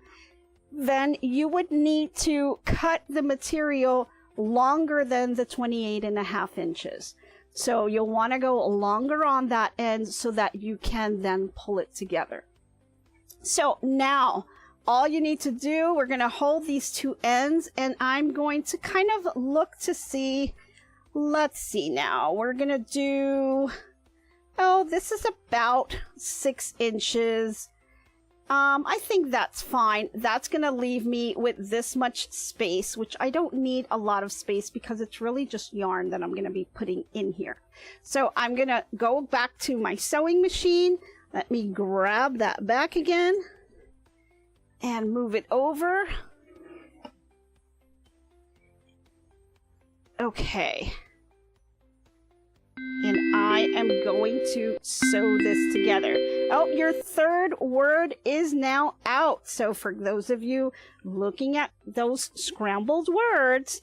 then you would need to cut the material longer than the 28.5 inches. So you'll want to go longer on that end so that you can then pull it together. So now all you need to do, we're going to hold these two ends and I'm going to kind of look to see, let's see now, we're going to do, oh, this is about 6 inches. I think that's fine. That's going to leave me with this much space, which I don't need a lot of space because it's really just yarn that I'm going to be putting in here. So I'm going to go back to my sewing machine. Let me grab that back again and move it over. Okay. And I am going to sew this together. Oh, your third word is now out. So for those of you looking at those scrambled words,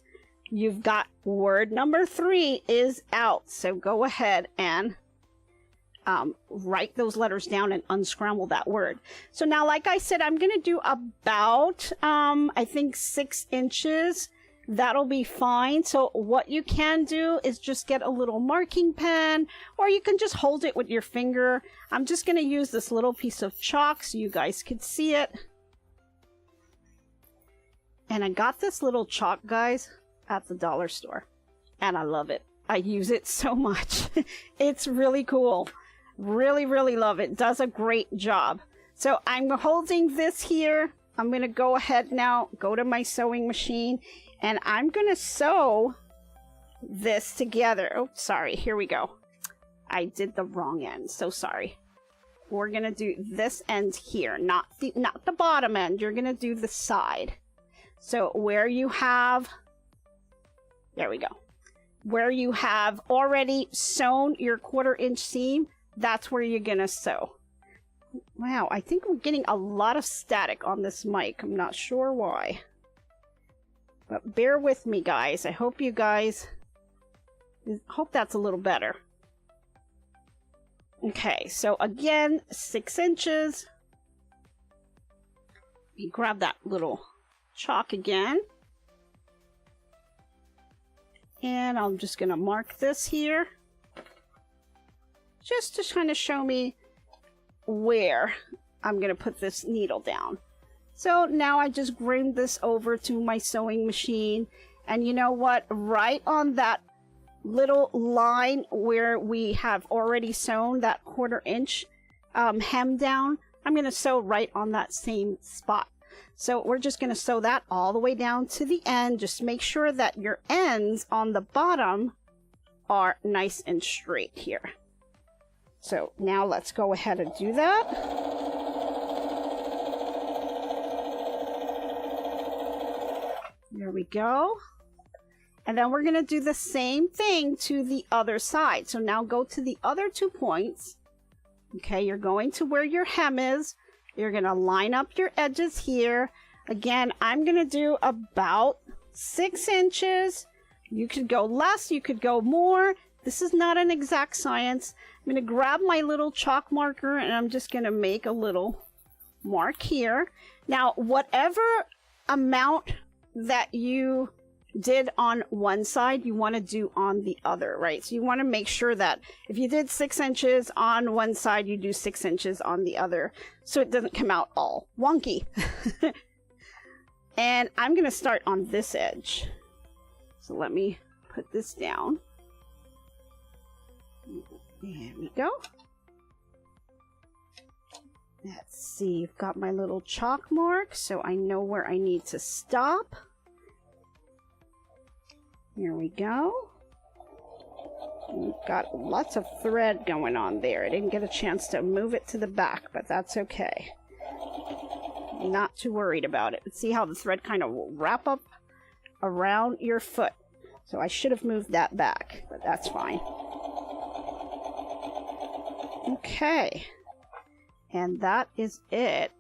you've got word number 3 is out. So go ahead and write those letters down and unscramble that word. So now, like I said, I'm going to do about, I think 6 inches. That'll be fine. So what you can do is just get a little marking pen, or you can just hold it with your finger. I'm just going to use this little piece of chalk so you guys could see it. And I got this little chalk, guys, at the dollar store. And I love it. I use it so much. It's really cool. Really, really love it. Does a great job. So I'm holding this here. I'm going to go ahead now, go to my sewing machine, and I'm going to sew this together. Oh, sorry. Here we go. I did the wrong end. So sorry. We're going to do this end here, not the bottom end. You're going to do the side. So where you have, there we go. Where you have already sewn your 1/4 inch seam, that's where you're going to sew. Wow, I think we're getting a lot of static on this mic. I'm not sure why. But bear with me, guys. I hope you guys... hope that's a little better. Okay, so again, 6 inches. Let me grab that little chalk again. And I'm just going to mark this here. Just to kind of show me where I'm going to put this needle down. So now I just bring this over to my sewing machine. And you know what? Right on that little line where we have already sewn that 1/4 inch hem down, I'm going to sew right on that same spot. So we're just going to sew that all the way down to the end. Just make sure that your ends on the bottom are nice and straight here. So now let's go ahead and do that. There we go. And then we're going to do the same thing to the other side. So now go to the other 2 points. Okay, you're going to where your hem is. You're going to line up your edges here. Again, I'm going to do about 6 inches. You could go less, you could go more. This is not an exact science. I'm going to grab my little chalk marker and I'm just going to make a little mark here. Now, whatever amount that you did on one side, you want to do on the other, right? So you want to make sure that if you did 6 inches on one side, you do 6 inches on the other, so it doesn't come out all wonky. And I'm going to start on this edge. So let me put this down. There we go. Let's see, I've got my little chalk mark, so I know where I need to stop. Here we go. We've got lots of thread going on there. I didn't get a chance to move it to the back, but that's okay. Not too worried about it. See how the thread kind of will wrap up around your foot. So I should have moved that back, but that's fine. Okay. And that is it.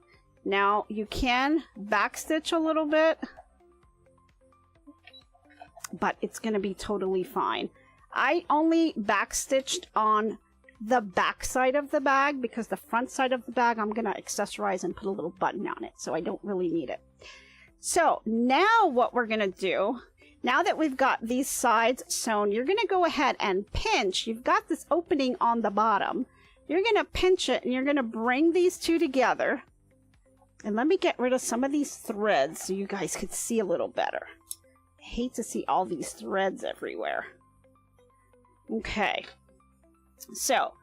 Now you can backstitch a little bit, but it's going to be totally fine. I only backstitched on the back side of the bag because the front side of the bag I'm going to accessorize and put a little button on it, so I don't really need it. So now what we're going to do, now that we've got these sides sewn, you're going to go ahead and pinch. You've got this opening on the bottom. You're going to pinch it and you're going to bring these two together. And let me get rid of some of these threads so you guys could see a little better. I hate to see all these threads everywhere. Okay. So,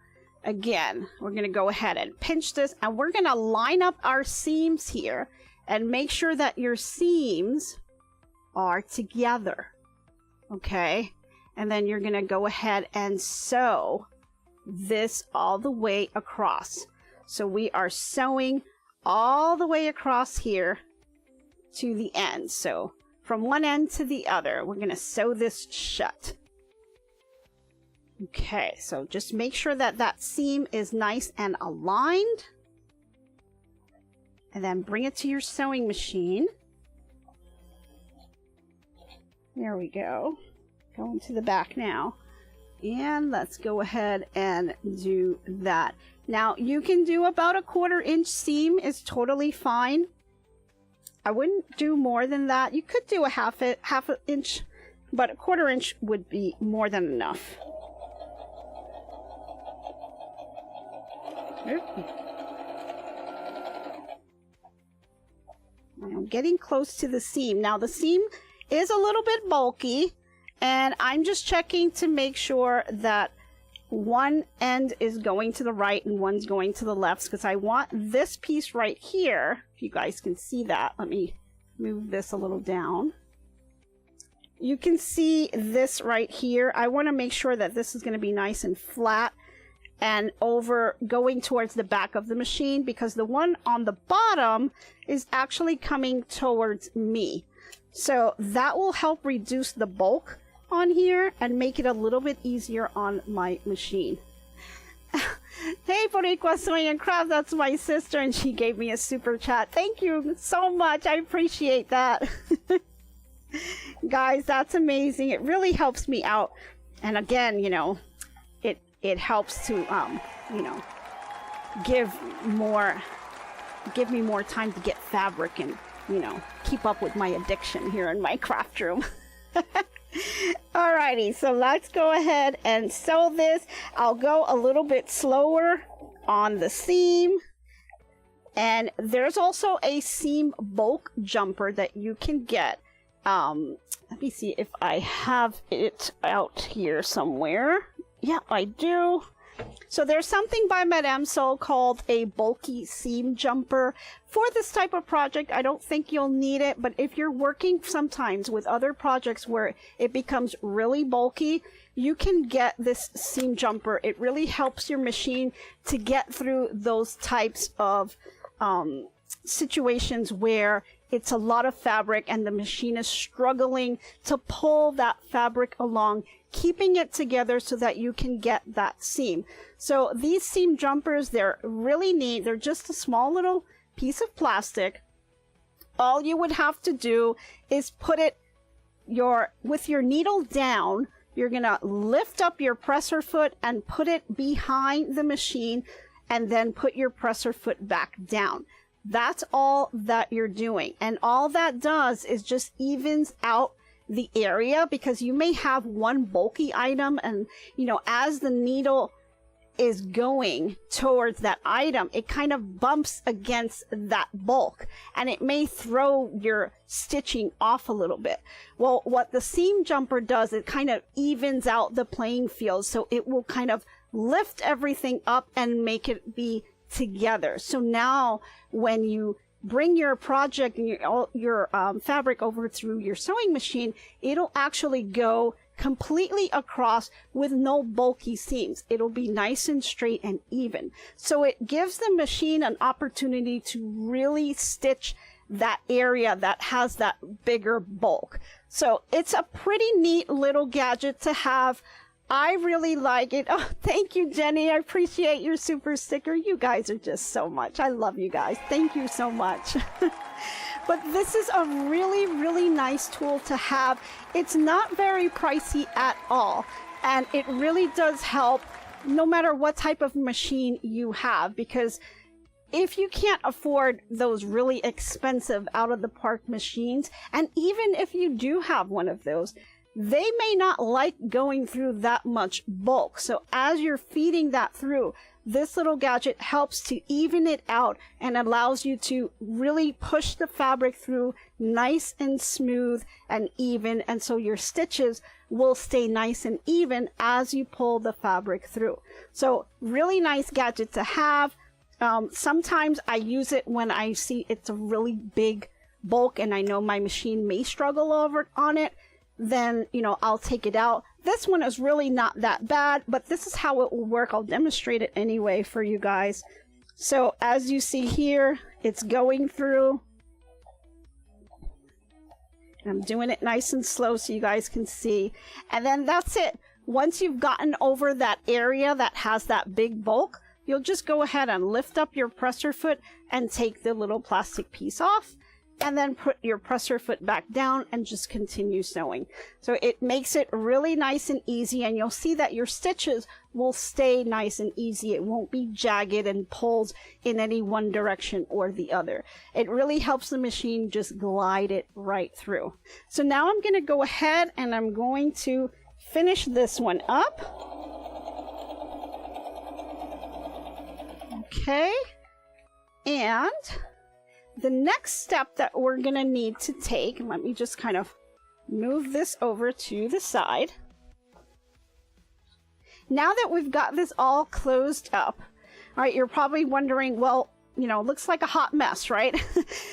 again, we're going to go ahead and pinch this, and we're going to line up our seams here and make sure that your seams are together. Okay? And then you're going to go ahead and sew this all the way across. So we are sewing all the way across here to the end. So from one end to the other, we're going to sew this shut. Okay, so just make sure that that seam is nice and aligned. And then bring it to your sewing machine. There we go. Going to the back now. And let's go ahead and do that. Now, you can do about a 1/4 inch seam is totally fine. I wouldn't do more than that. You could do a half an inch, but a 1/4 inch would be more than enough. I'm getting close to the seam. Now, the seam is a little bit bulky, and I'm just checking to make sure that one end is going to the right and one's going to the left, because I want this piece right here, if you guys can see that. Let me move this a little down. You can see this right here. I want to make sure that this is going to be nice and flat and over going towards the back of the machine, because the one on the bottom is actually coming towards me. So that will help reduce the bulk on here and make it a little bit easier on my machine. Hey, Boricua Sewing and Craft, that's my sister, and she gave me a super chat. Thank you so much. I appreciate that. Guys, that's amazing. It really helps me out. And again, you know, it helps to you know, give me more time to get fabric and, you know, keep up with my addiction here in my craft room. Alrighty, so let's go ahead and sew this. I'll go a little bit slower on the seam. And there's also a seam bulk jumper that you can get. Let me see if I have it out here somewhere. Yeah, I do. So there's something by Madame Sew called a bulky seam jumper. For this type of project, I don't think you'll need it, but if you're working sometimes with other projects where it becomes really bulky, you can get this seam jumper. It really helps your machine to get through those types of situations where it's a lot of fabric and the machine is struggling to pull that fabric along, keeping it together so that you can get that seam. So these seam jumpers, they're really neat. They're just a small little piece of plastic. All you would have to do is put it with your needle down. You're gonna lift up your presser foot and put it behind the machine, and then put your presser foot back down. That's all that you're doing. And all that does is just evens out the area, because you may have one bulky item and, you know, as the needle is going towards that item, it kind of bumps against that bulk and it may throw your stitching off a little bit. Well, what the seam jumper does, it kind of evens out the playing field, so it will kind of lift everything up and make it be together. So now when you bring your project and your fabric over through your sewing machine, it'll actually go completely across with no bulky seams. It'll be nice and straight and even. So it gives the machine an opportunity to really stitch that area that has that bigger bulk. So it's a pretty neat little gadget to have. I really like it. Oh, thank you, Jenny. I appreciate your super sticker. You guys are just so much. I love you guys. Thank you so much. But this is a really, really nice tool to have. It's not very pricey at all. And it really does help no matter what type of machine you have, because if you can't afford those really expensive out-of-the-park machines, and even if you do have one of those, they may not like going through that much bulk. So as you're feeding that through, this little gadget helps to even it out and allows you to really push the fabric through nice and smooth and even. And so your stitches will stay nice and even as you pull the fabric through. So really nice gadget to have. Sometimes I use it when I see it's a really big bulk and I know my machine may struggle on it. Then, you know, I'll take it out. This one is really not that bad, but this is how it will work. I'll demonstrate it anyway for you guys. So as you see here, it's going through. And I'm doing it nice and slow so you guys can see. And then that's it. Once you've gotten over that area that has that big bulk, you'll just go ahead and lift up your presser foot and take the little plastic piece off. And then put your presser foot back down and just continue sewing. So it makes it really nice and easy, and you'll see that your stitches will stay nice and easy. It won't be jagged and pulls in any one direction or the other. It really helps the machine just glide it right through. So now I'm going to go ahead and I'm going to finish this one up. Okay. And the next step that we're going to need to take, let me just kind of move this over to the side. Now that we've got this all closed up, all right, you're probably wondering, well, you know, it looks like a hot mess, right?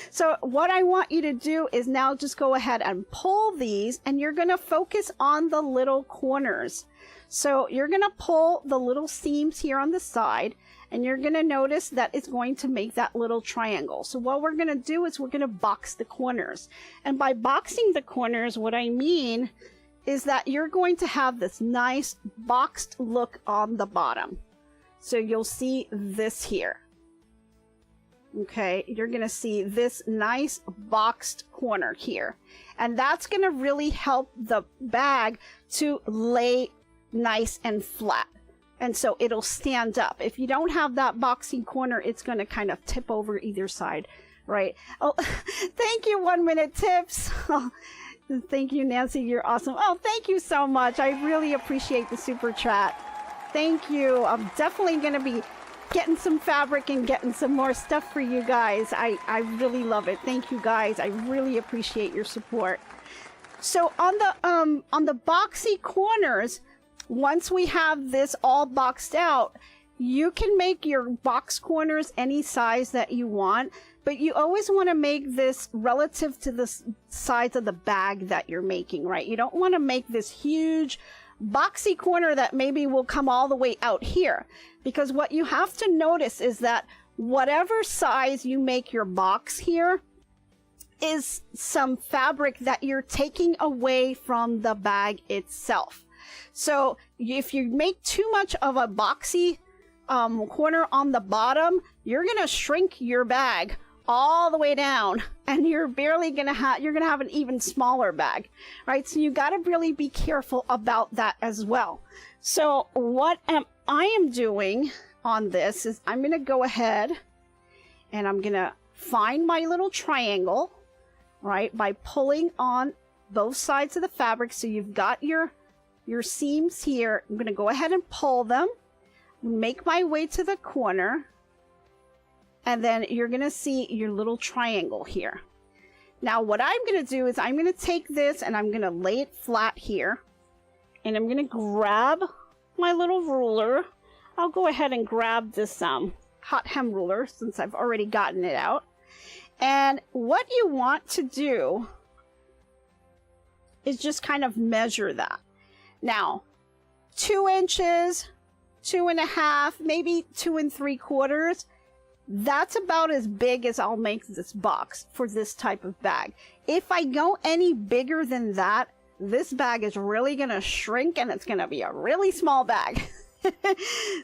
So what I want you to do is now just go ahead and pull these, and you're going to focus on the little corners. So you're going to pull the little seams here on the side, and you're going to notice that it's going to make that little triangle. So what we're going to do is we're going to box the corners. And by boxing the corners, what I mean is that you're going to have this nice boxed look on the bottom. So you'll see this here. Okay, you're going to see this nice boxed corner here. And that's going to really help the bag to lay nice and flat. And so it'll stand up. If you don't have that boxy corner, it's going to kind of tip over either side, right? Oh, thank you, 1 Minute Tips. Thank you, Nancy. You're awesome. Oh, thank you so much. I really appreciate the super chat. Thank you. I'm definitely going to be getting some fabric and getting some more stuff for you guys. I really love it. Thank you, guys. I really appreciate your support. So on the boxy corners, once we have this all boxed out, you can make your box corners any size that you want, but you always want to make this relative to the size of the bag that you're making, right? You don't want to make this huge boxy corner that maybe will come all the way out here, because what you have to notice is that whatever size you make your box here is some fabric that you're taking away from the bag itself. So if you make too much of a boxy corner on the bottom, you're gonna shrink your bag all the way down, and you're barely gonna have an even smaller bag, right? So you got to really be careful about that as well. So what I am doing on this is I'm gonna go ahead and I'm gonna find my little triangle, right, by pulling on both sides of the fabric. So you've got your seams here. I'm gonna go ahead and pull them, make my way to the corner, and then you're going to see your little triangle here. Now what I'm going to do is I'm going to take this and I'm going to lay it flat here, and I'm going to grab my little ruler. I'll go ahead and grab this hot hem ruler since I've already gotten it out. And what you want to do is just kind of measure that. Now 2 inches, 2.5, maybe 2 3/4. That's about as big as I'll make this box for this type of bag. If I go any bigger than that, this bag is really going to shrink and it's going to be a really small bag.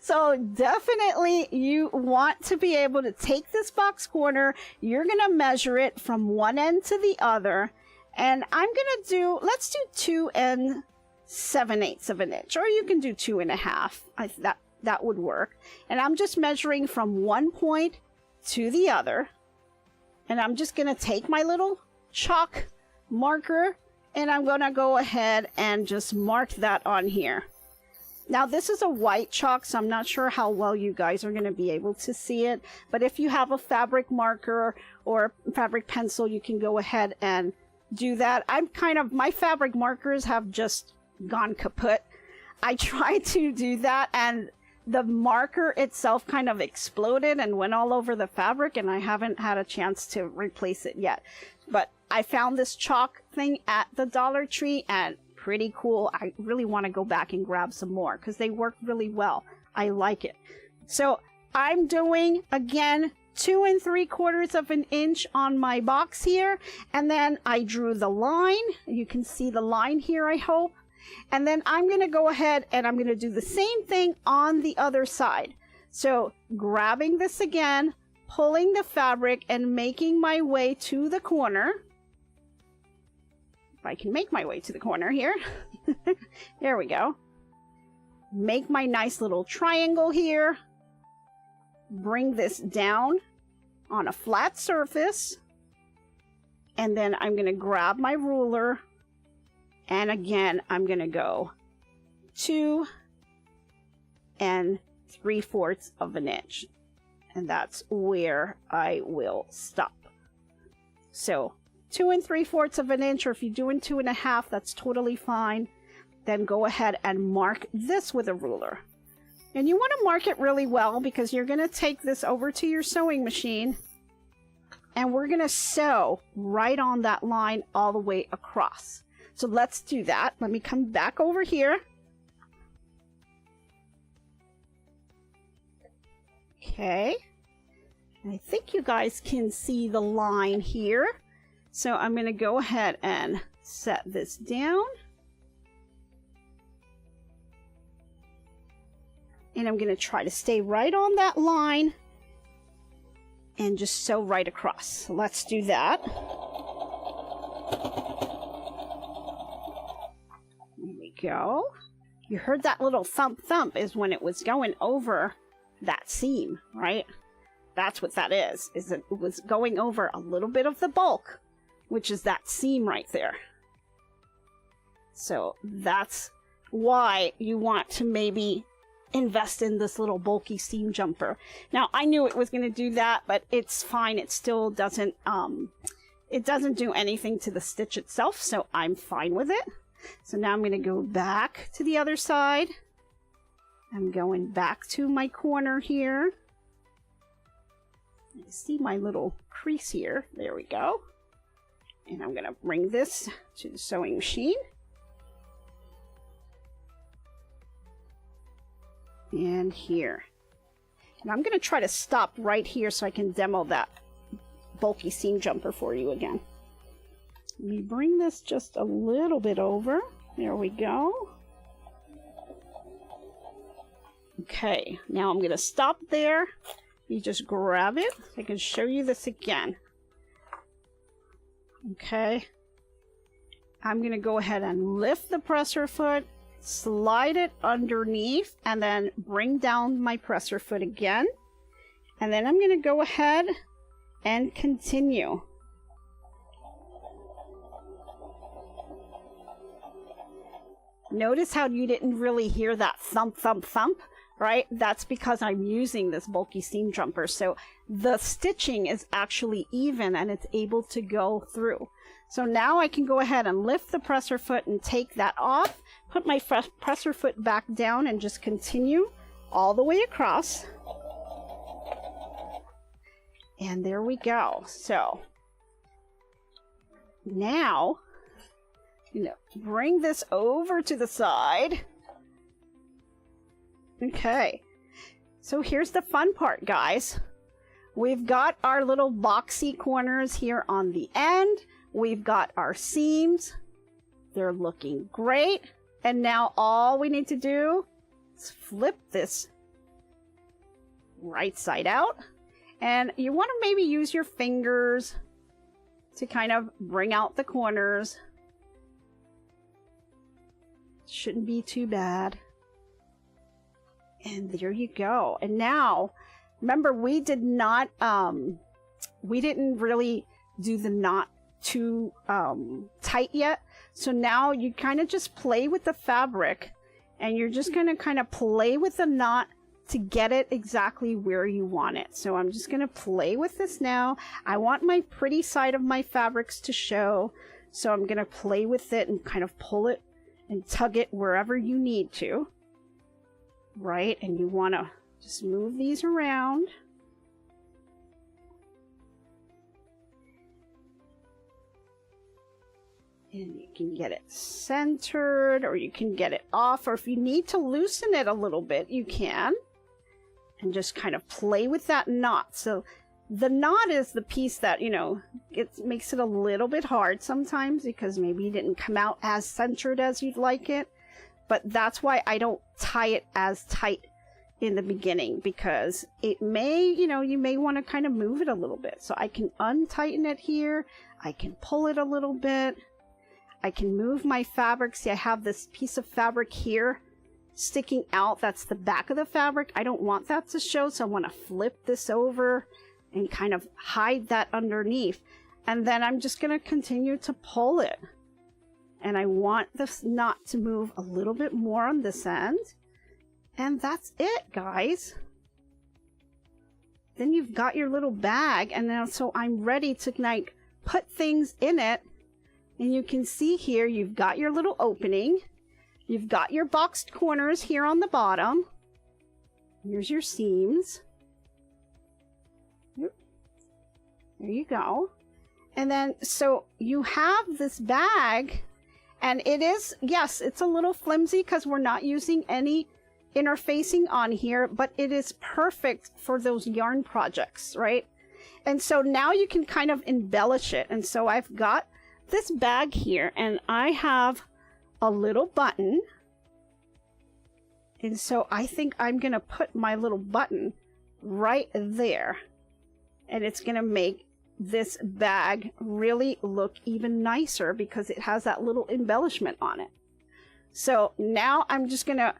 So definitely you want to be able to take this box corner. You're going to measure it from one end to the other. And I'm going to let's do 2 7/8 of an inch, or you can do 2.5. That would work. And I'm just measuring from one point to the other. And I'm just going to take my little chalk marker and I'm going to go ahead and just mark that on here. Now this is a white chalk, so I'm not sure how well you guys are going to be able to see it. But if you have a fabric marker or fabric pencil, you can go ahead and do that. My fabric markers have just gone kaput. I tried to do that and the marker itself kind of exploded and went all over the fabric, and I haven't had a chance to replace it yet. But I found this chalk thing at the Dollar Tree and pretty cool. I really want to go back and grab some more because they work really well. I like it. So I'm doing, again, 2 3/4 of an inch on my box here, and then I drew the line. You can see the line here, I hope. And then I'm going to go ahead and I'm going to do the same thing on the other side. So grabbing this again, pulling the fabric and making my way to the corner. If I can make my way to the corner here. There we go. Make my nice little triangle here. Bring this down on a flat surface. And then I'm going to grab my ruler. And again, I'm going to go 2 3/4 of an inch. And that's where I will stop. So 2 3/4 of an inch, or if you're doing 2.5, that's totally fine. Then go ahead and mark this with a ruler. And you want to mark it really well because you're going to take this over to your sewing machine. And we're going to sew right on that line all the way across. So let's do that. Let me come back over here. Okay. I think you guys can see the line here. So I'm going to go ahead and set this down. And I'm going to try to stay right on that line and just sew right across. So let's do that. There we go. you heard that little thump thump is when it was going over that seam, right? That's what that is it was going over a little bit of the bulk, which is that seam right there. So that's why you want to maybe invest in this little bulky seam jumper. Now, I knew it was going to do that, but it's fine. It still doesn't, it doesn't do anything to the stitch itself, so I'm fine with it. So now I'm going to go back to the other side. I'm going back to my corner here. You see my little crease here. There we go. And I'm going to bring this to the sewing machine. And here. And I'm going to try to stop right here so I can demo that bulky seam jumper for you again. Let me bring this just a little bit over. There we go. Okay, now I'm going to stop there. You just grab it. I can show you this again. Okay. I'm going to go ahead and lift the presser foot, slide it underneath, and then bring down my presser foot again. And then I'm going to go ahead and continue. Notice how you didn't really hear that thump, thump, thump, right? That's because I'm using this bulky seam jumper. So the stitching is actually even and it's able to go through. So now I can go ahead and lift the presser foot and take that off, put my presser foot back down and just continue all the way across. And there we go. So now, bring this over to the side. Okay. So here's the fun part, guys. We've got our little boxy corners here on the end. We've got our seams. They're looking great. And now all we need to do is flip this right side out. And you want to maybe use your fingers to kind of bring out the corners. Shouldn't be too bad. And there you go. And now, remember, we didn't really do the knot too tight yet. So now you kind of just play with the fabric and you're just going to kind of play with the knot to get it exactly where you want it. So I'm just going to play with this now. I want my pretty side of my fabrics to show. So I'm going to play with it and kind of pull it and tug it wherever you need to. Right? And you want to just move these around. And you can get it centered, or you can get it off, or if you need to loosen it a little bit, you can. And just kind of play with that knot. So the knot is the piece that, it makes it a little bit hard sometimes because maybe it didn't come out as centered as you'd like it. But that's why I don't tie it as tight in the beginning, because it may, you may want to kind of move it a little bit. So I can untighten it here. I can pull it a little bit. I can move my fabric. See, I have this piece of fabric here sticking out. That's the back of the fabric. I don't want that to show, so I want to flip this over and kind of hide that underneath. And then I'm just going to continue to pull it. And I want this knot to move a little bit more on this end. And that's it, guys. Then you've got your little bag, and now so I'm ready to like put things in it. And you can see here, you've got your little opening. You've got your boxed corners here on the bottom. Here's your seams. There you go. And then, so you have this bag, and it is, yes, it's a little flimsy because we're not using any interfacing on here, but it is perfect for those yarn projects, right? And so now you can kind of embellish it. And so I've got this bag here, and I have a little button. And so I think I'm going to put my little button right there. And it's going to make this bag really look even nicer because it has that little embellishment on it. So now I'm just gonna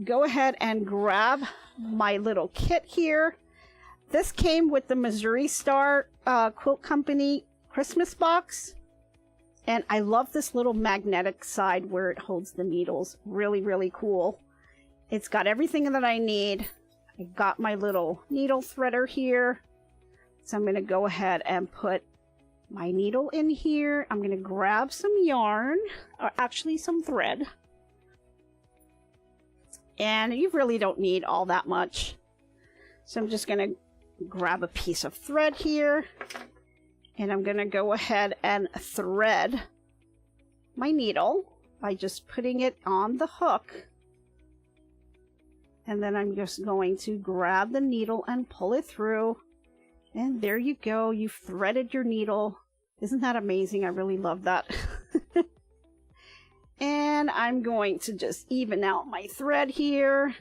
go ahead and grab my little kit here. This came with the Missouri Star Quilt Company Christmas box. And I love this little magnetic side where it holds the needles. Really, really cool. It's got everything that I need. I got my little needle threader here. So I'm going to go ahead and put my needle in here. I'm going to grab some yarn, or actually some thread. And you really don't need all that much. So I'm just going to grab a piece of thread here. And I'm going to go ahead and thread my needle by just putting it on the hook. And then I'm just going to grab the needle and pull it through. And there you go. You've threaded your needle. Isn't that amazing? I really love that. And I'm going to just even out my thread here.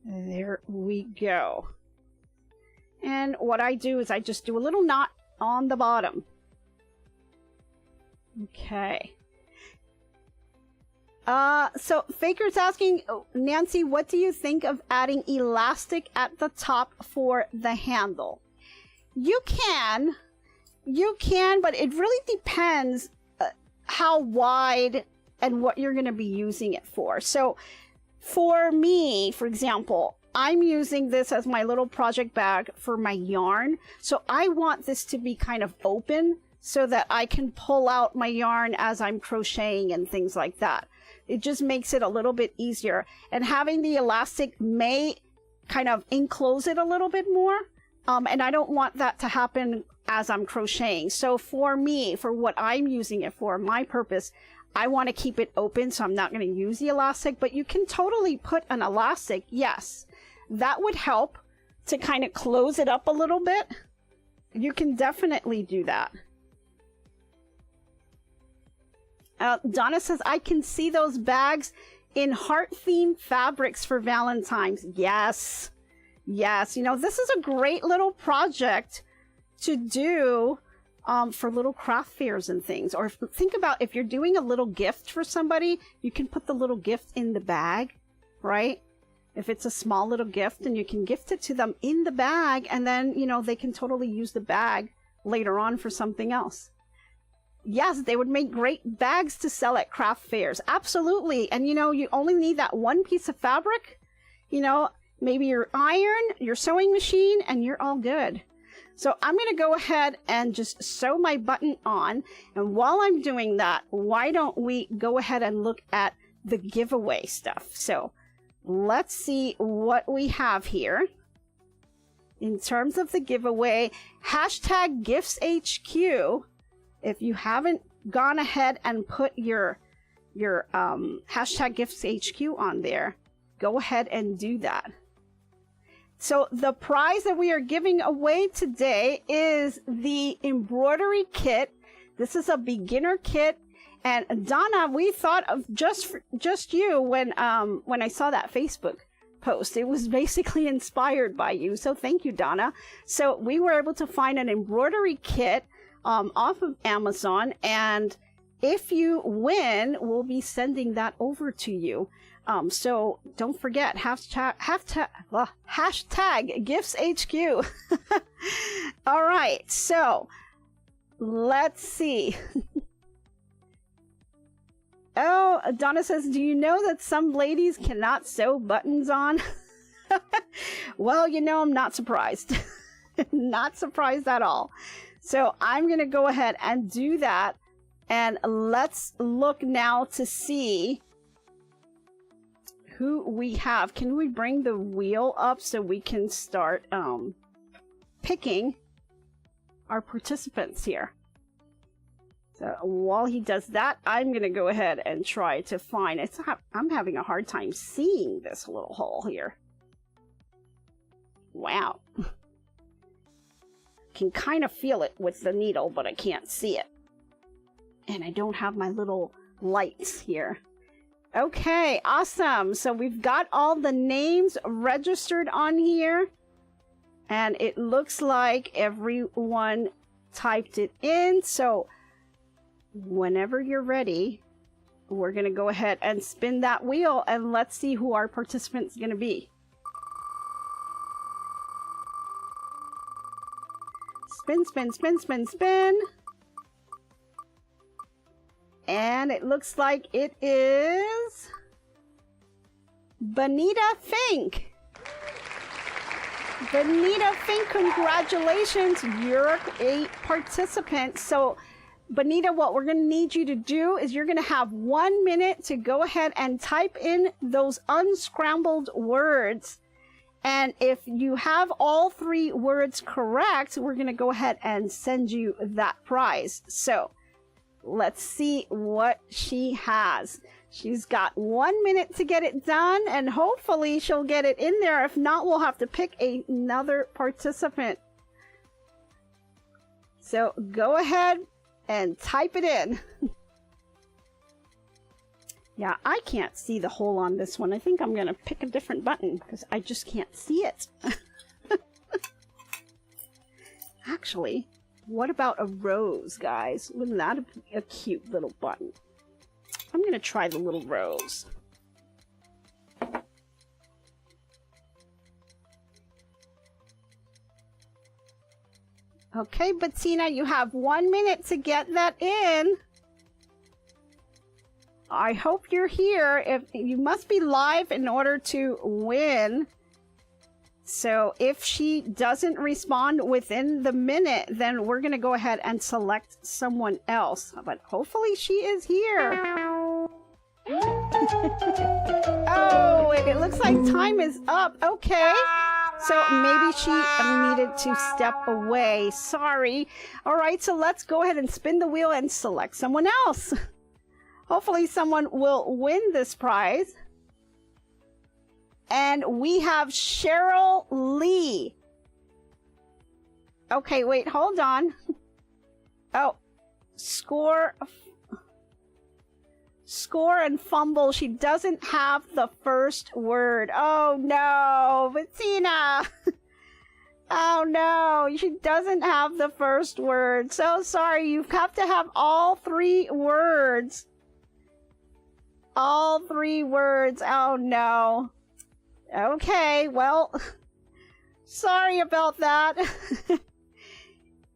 There we go. And what I do is I just do a little knot on the bottom. Okay. So Faker's asking, Nancy, what do you think of adding elastic at the top for the handle? You can, but it really depends how wide and what you're going to be using it for. So for me, for example, I'm using this as my little project bag for my yarn. So I want this to be kind of open so that I can pull out my yarn as I'm crocheting and things like that. It just makes it a little bit easier. And having the elastic may kind of enclose it a little bit more. And I don't want that to happen as I'm crocheting. So for me, for what I'm using it for, my purpose, I want to keep it open, so I'm not going to use the elastic. But you can totally put an elastic. Yes, that would help to kind of close it up a little bit. You can definitely do that. Donna says, I can see those bags in heart-themed fabrics for Valentine's. Yes. Yes. You know, this is a great little project to do for little craft fairs and things. Or think about if you're doing a little gift for somebody, you can put the little gift in the bag, right? If it's a small little gift, and you can gift it to them in the bag, and then, you know, they can totally use the bag later on for something else. Yes, they would make great bags to sell at craft fairs. Absolutely. And, you know, you only need that one piece of fabric, you know, maybe your iron, your sewing machine, and you're all good. So I'm going to go ahead and just sew my button on. And while I'm doing that, why don't we go ahead and look at the giveaway stuff? So let's see what we have here. In terms of the giveaway, hashtag GiftsHQ. If you haven't gone ahead and put your hashtag GiftsHQ on there, go ahead and do that. So the prize that we are giving away today is the embroidery kit. This is a beginner kit. And Donna, we thought of just you when I saw that Facebook post. It was basically inspired by you. So thank you, Donna. So we were able to find an embroidery kit off of Amazon, and if you win, we'll be sending that over to you. So don't forget, hashtag GiftsHQ. All right, so let's see. Oh, Donna says, do you know that some ladies cannot sew buttons on? Well, you know, I'm not surprised. Not surprised at all. So I'm going to go ahead and do that. And let's look now to see who we have. Can we bring the wheel up so we can start picking our participants here? So while he does that, I'm going to go ahead and try to find it. I'm having a hard time seeing this little hole here. Wow. Can kind of feel it with the needle, but I can't see it. And I don't have my little lights here. Okay, awesome. So we've got all the names registered on here. And it looks like everyone typed it in. So Whenever you're ready, we're going to go ahead and spin that wheel and let's see who our participant's going to be. Spin, spin, spin, spin, spin. And it looks like it is Benita Fink. Benita Fink, congratulations. You're a participant. So, Benita, what we're going to need you to do is you're going to have 1 minute to go ahead and type in those unscrambled words. And if you have all 3 words correct, we're going to go ahead and send you that prize. So, let's see what she has. She's got 1 minute to get it done, and hopefully she'll get it in there. If not, we'll have to pick another participant. So go ahead and type it in. Yeah, I can't see the hole on this one. I think I'm going to pick a different button because I just can't see it. Actually, what about a rose, guys? Wouldn't that be a cute little button? I'm going to try the little rose. Okay, Bettina, you have 1 minute to get that in. I hope you're here. If you must be live in order to win. So if she doesn't respond within the minute, then we're going to go ahead and select someone else. But hopefully she is here. Oh, it looks like time is up. Okay. So maybe she needed to step away. Sorry. All right, so let's go ahead and spin the wheel and select someone else. Hopefully someone will win this prize. And we have Cheryl Lee. Okay, wait, hold on. Oh, score and fumble. She doesn't have the first word. Oh no, Bettina. Oh no, she doesn't have the first word. So sorry, you have to have all 3 words. All 3 words. Oh no. Okay, well, sorry about that.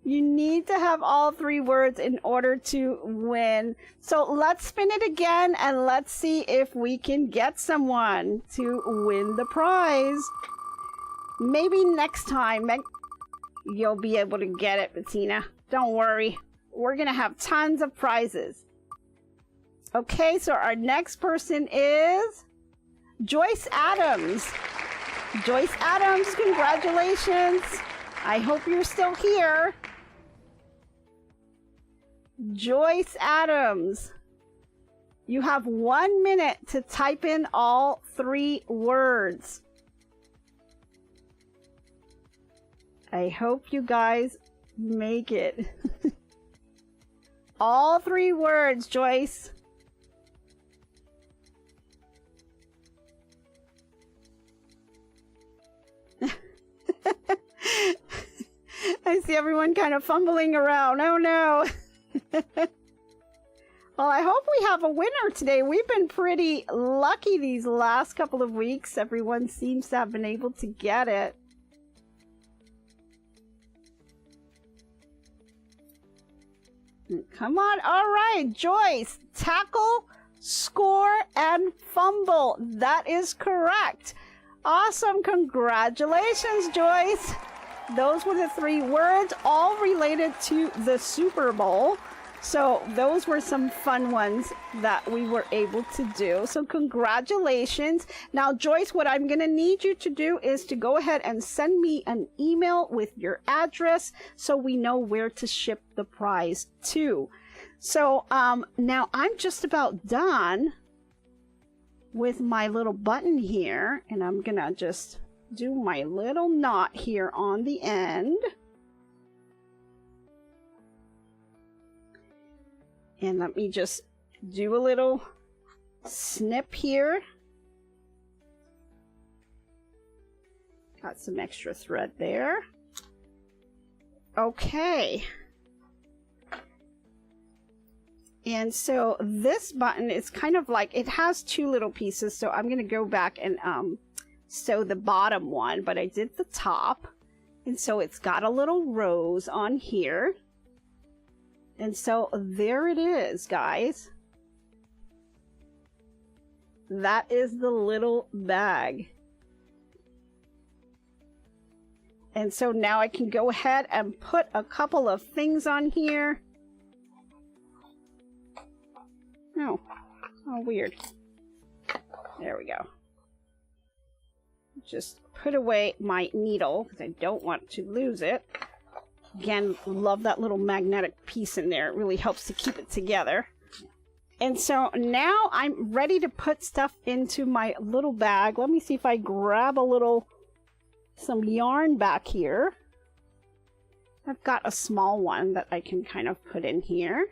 You need to have all 3 words in order to win. So let's spin it again and let's see if we can get someone to win the prize. Maybe next time you'll be able to get it, Bettina. Don't worry. We're going to have tons of prizes. Okay, so our next person is Joyce Adams. Joyce Adams, congratulations. I hope you're still here. Joyce Adams, you have 1 minute to type in all 3 words. I hope you guys make it. All 3 words, Joyce. I see everyone kind of fumbling around. Oh no. Well, I hope we have a winner today. We've been pretty lucky these last couple of weeks. Everyone seems to have been able to get it. Come on. All right, Joyce. Tackle, score, and fumble. That is correct. Awesome. Congratulations, Joyce. Those were the 3 words, all related to the Super Bowl. So those were some fun ones that we were able to do. So congratulations. Now, Joyce, what I'm going to need you to do is to go ahead and send me an email with your address so we know where to ship the prize to. So now I'm just about done with my little button here, and I'm going to just do my little knot here on the end. And let me just do a little snip here. Got some extra thread there. Okay. And so this button is kind of like, it has two little pieces, so I'm going to go back and sew the bottom one, but I did the top. And so it's got a little rose on here. And so there it is, guys. That is the little bag. And so now I can go ahead and put a couple of things on here. Oh, weird. There we go. Just put away my needle because I don't want to lose it. Again, love that little magnetic piece in there. It really helps to keep it together. And so now I'm ready to put stuff into my little bag. Let me see if I grab some yarn back here. I've got a small one that I can kind of put in here.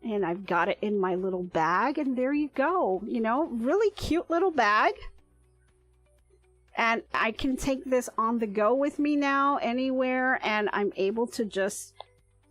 And I've got it in my little bag, and there you go. You know, really cute little bag. And I can take this on the go with me now, anywhere, and I'm able to just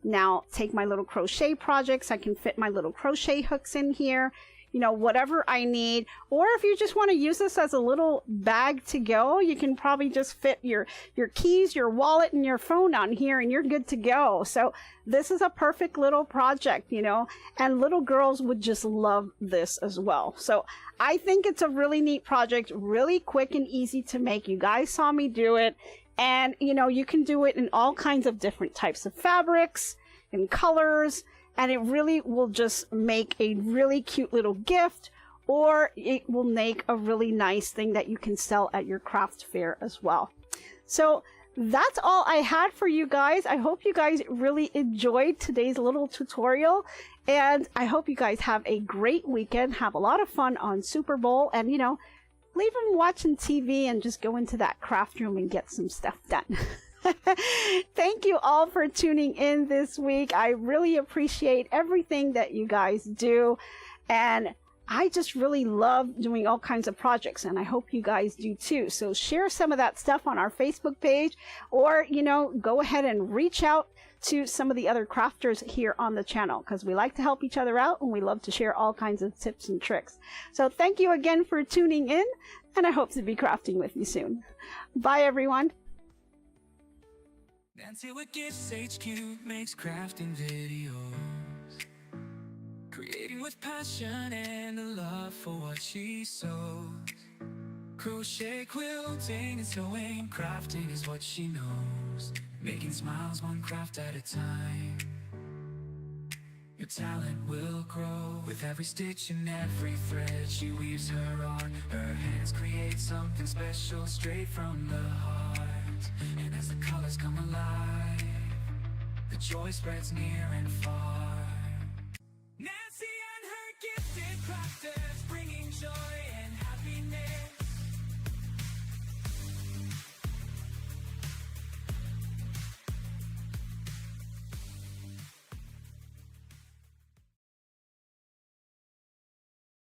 now take my little crochet projects. I can fit my little crochet hooks in here, you know, whatever I need. Or if you just want to use this as a little bag to go, you can probably just fit your keys, your wallet, and your phone on here, and you're good to go. So this is a perfect little project, you know, and little girls would just love this as well. So I think it's a really neat project, really quick and easy to make. You guys saw me do it, and you know, you can do it in all kinds of different types of fabrics and colors, and it really will just make a really cute little gift, or it will make a really nice thing that you can sell at your craft fair as well. So that's all I had for you guys. I hope you guys really enjoyed today's little tutorial, and I hope you guys have a great weekend. Have a lot of fun on Super Bowl, and you know, leave them watching TV and just go into that craft room and get some stuff done. Thank you all for tuning in this week. I really appreciate everything that you guys do, and I just really love doing all kinds of projects, and I hope you guys do too. So share some of that stuff on our Facebook page, or you know, go ahead and reach out to some of the other crafters here on the channel, because we like to help each other out, and we love to share all kinds of tips and tricks. So thank you again for tuning in, and I hope to be crafting with you soon. Bye everyone. Nancy with GiftsHQ makes crafting videos, creating with passion and a love for what she sews. Crochet, quilting, and sewing, crafting is what she knows. Making smiles one craft at a time. Your talent will grow with every stitch and every thread she weaves her art. Her hands create something special straight from the heart. And as the colors come alive, the joy spreads near and far.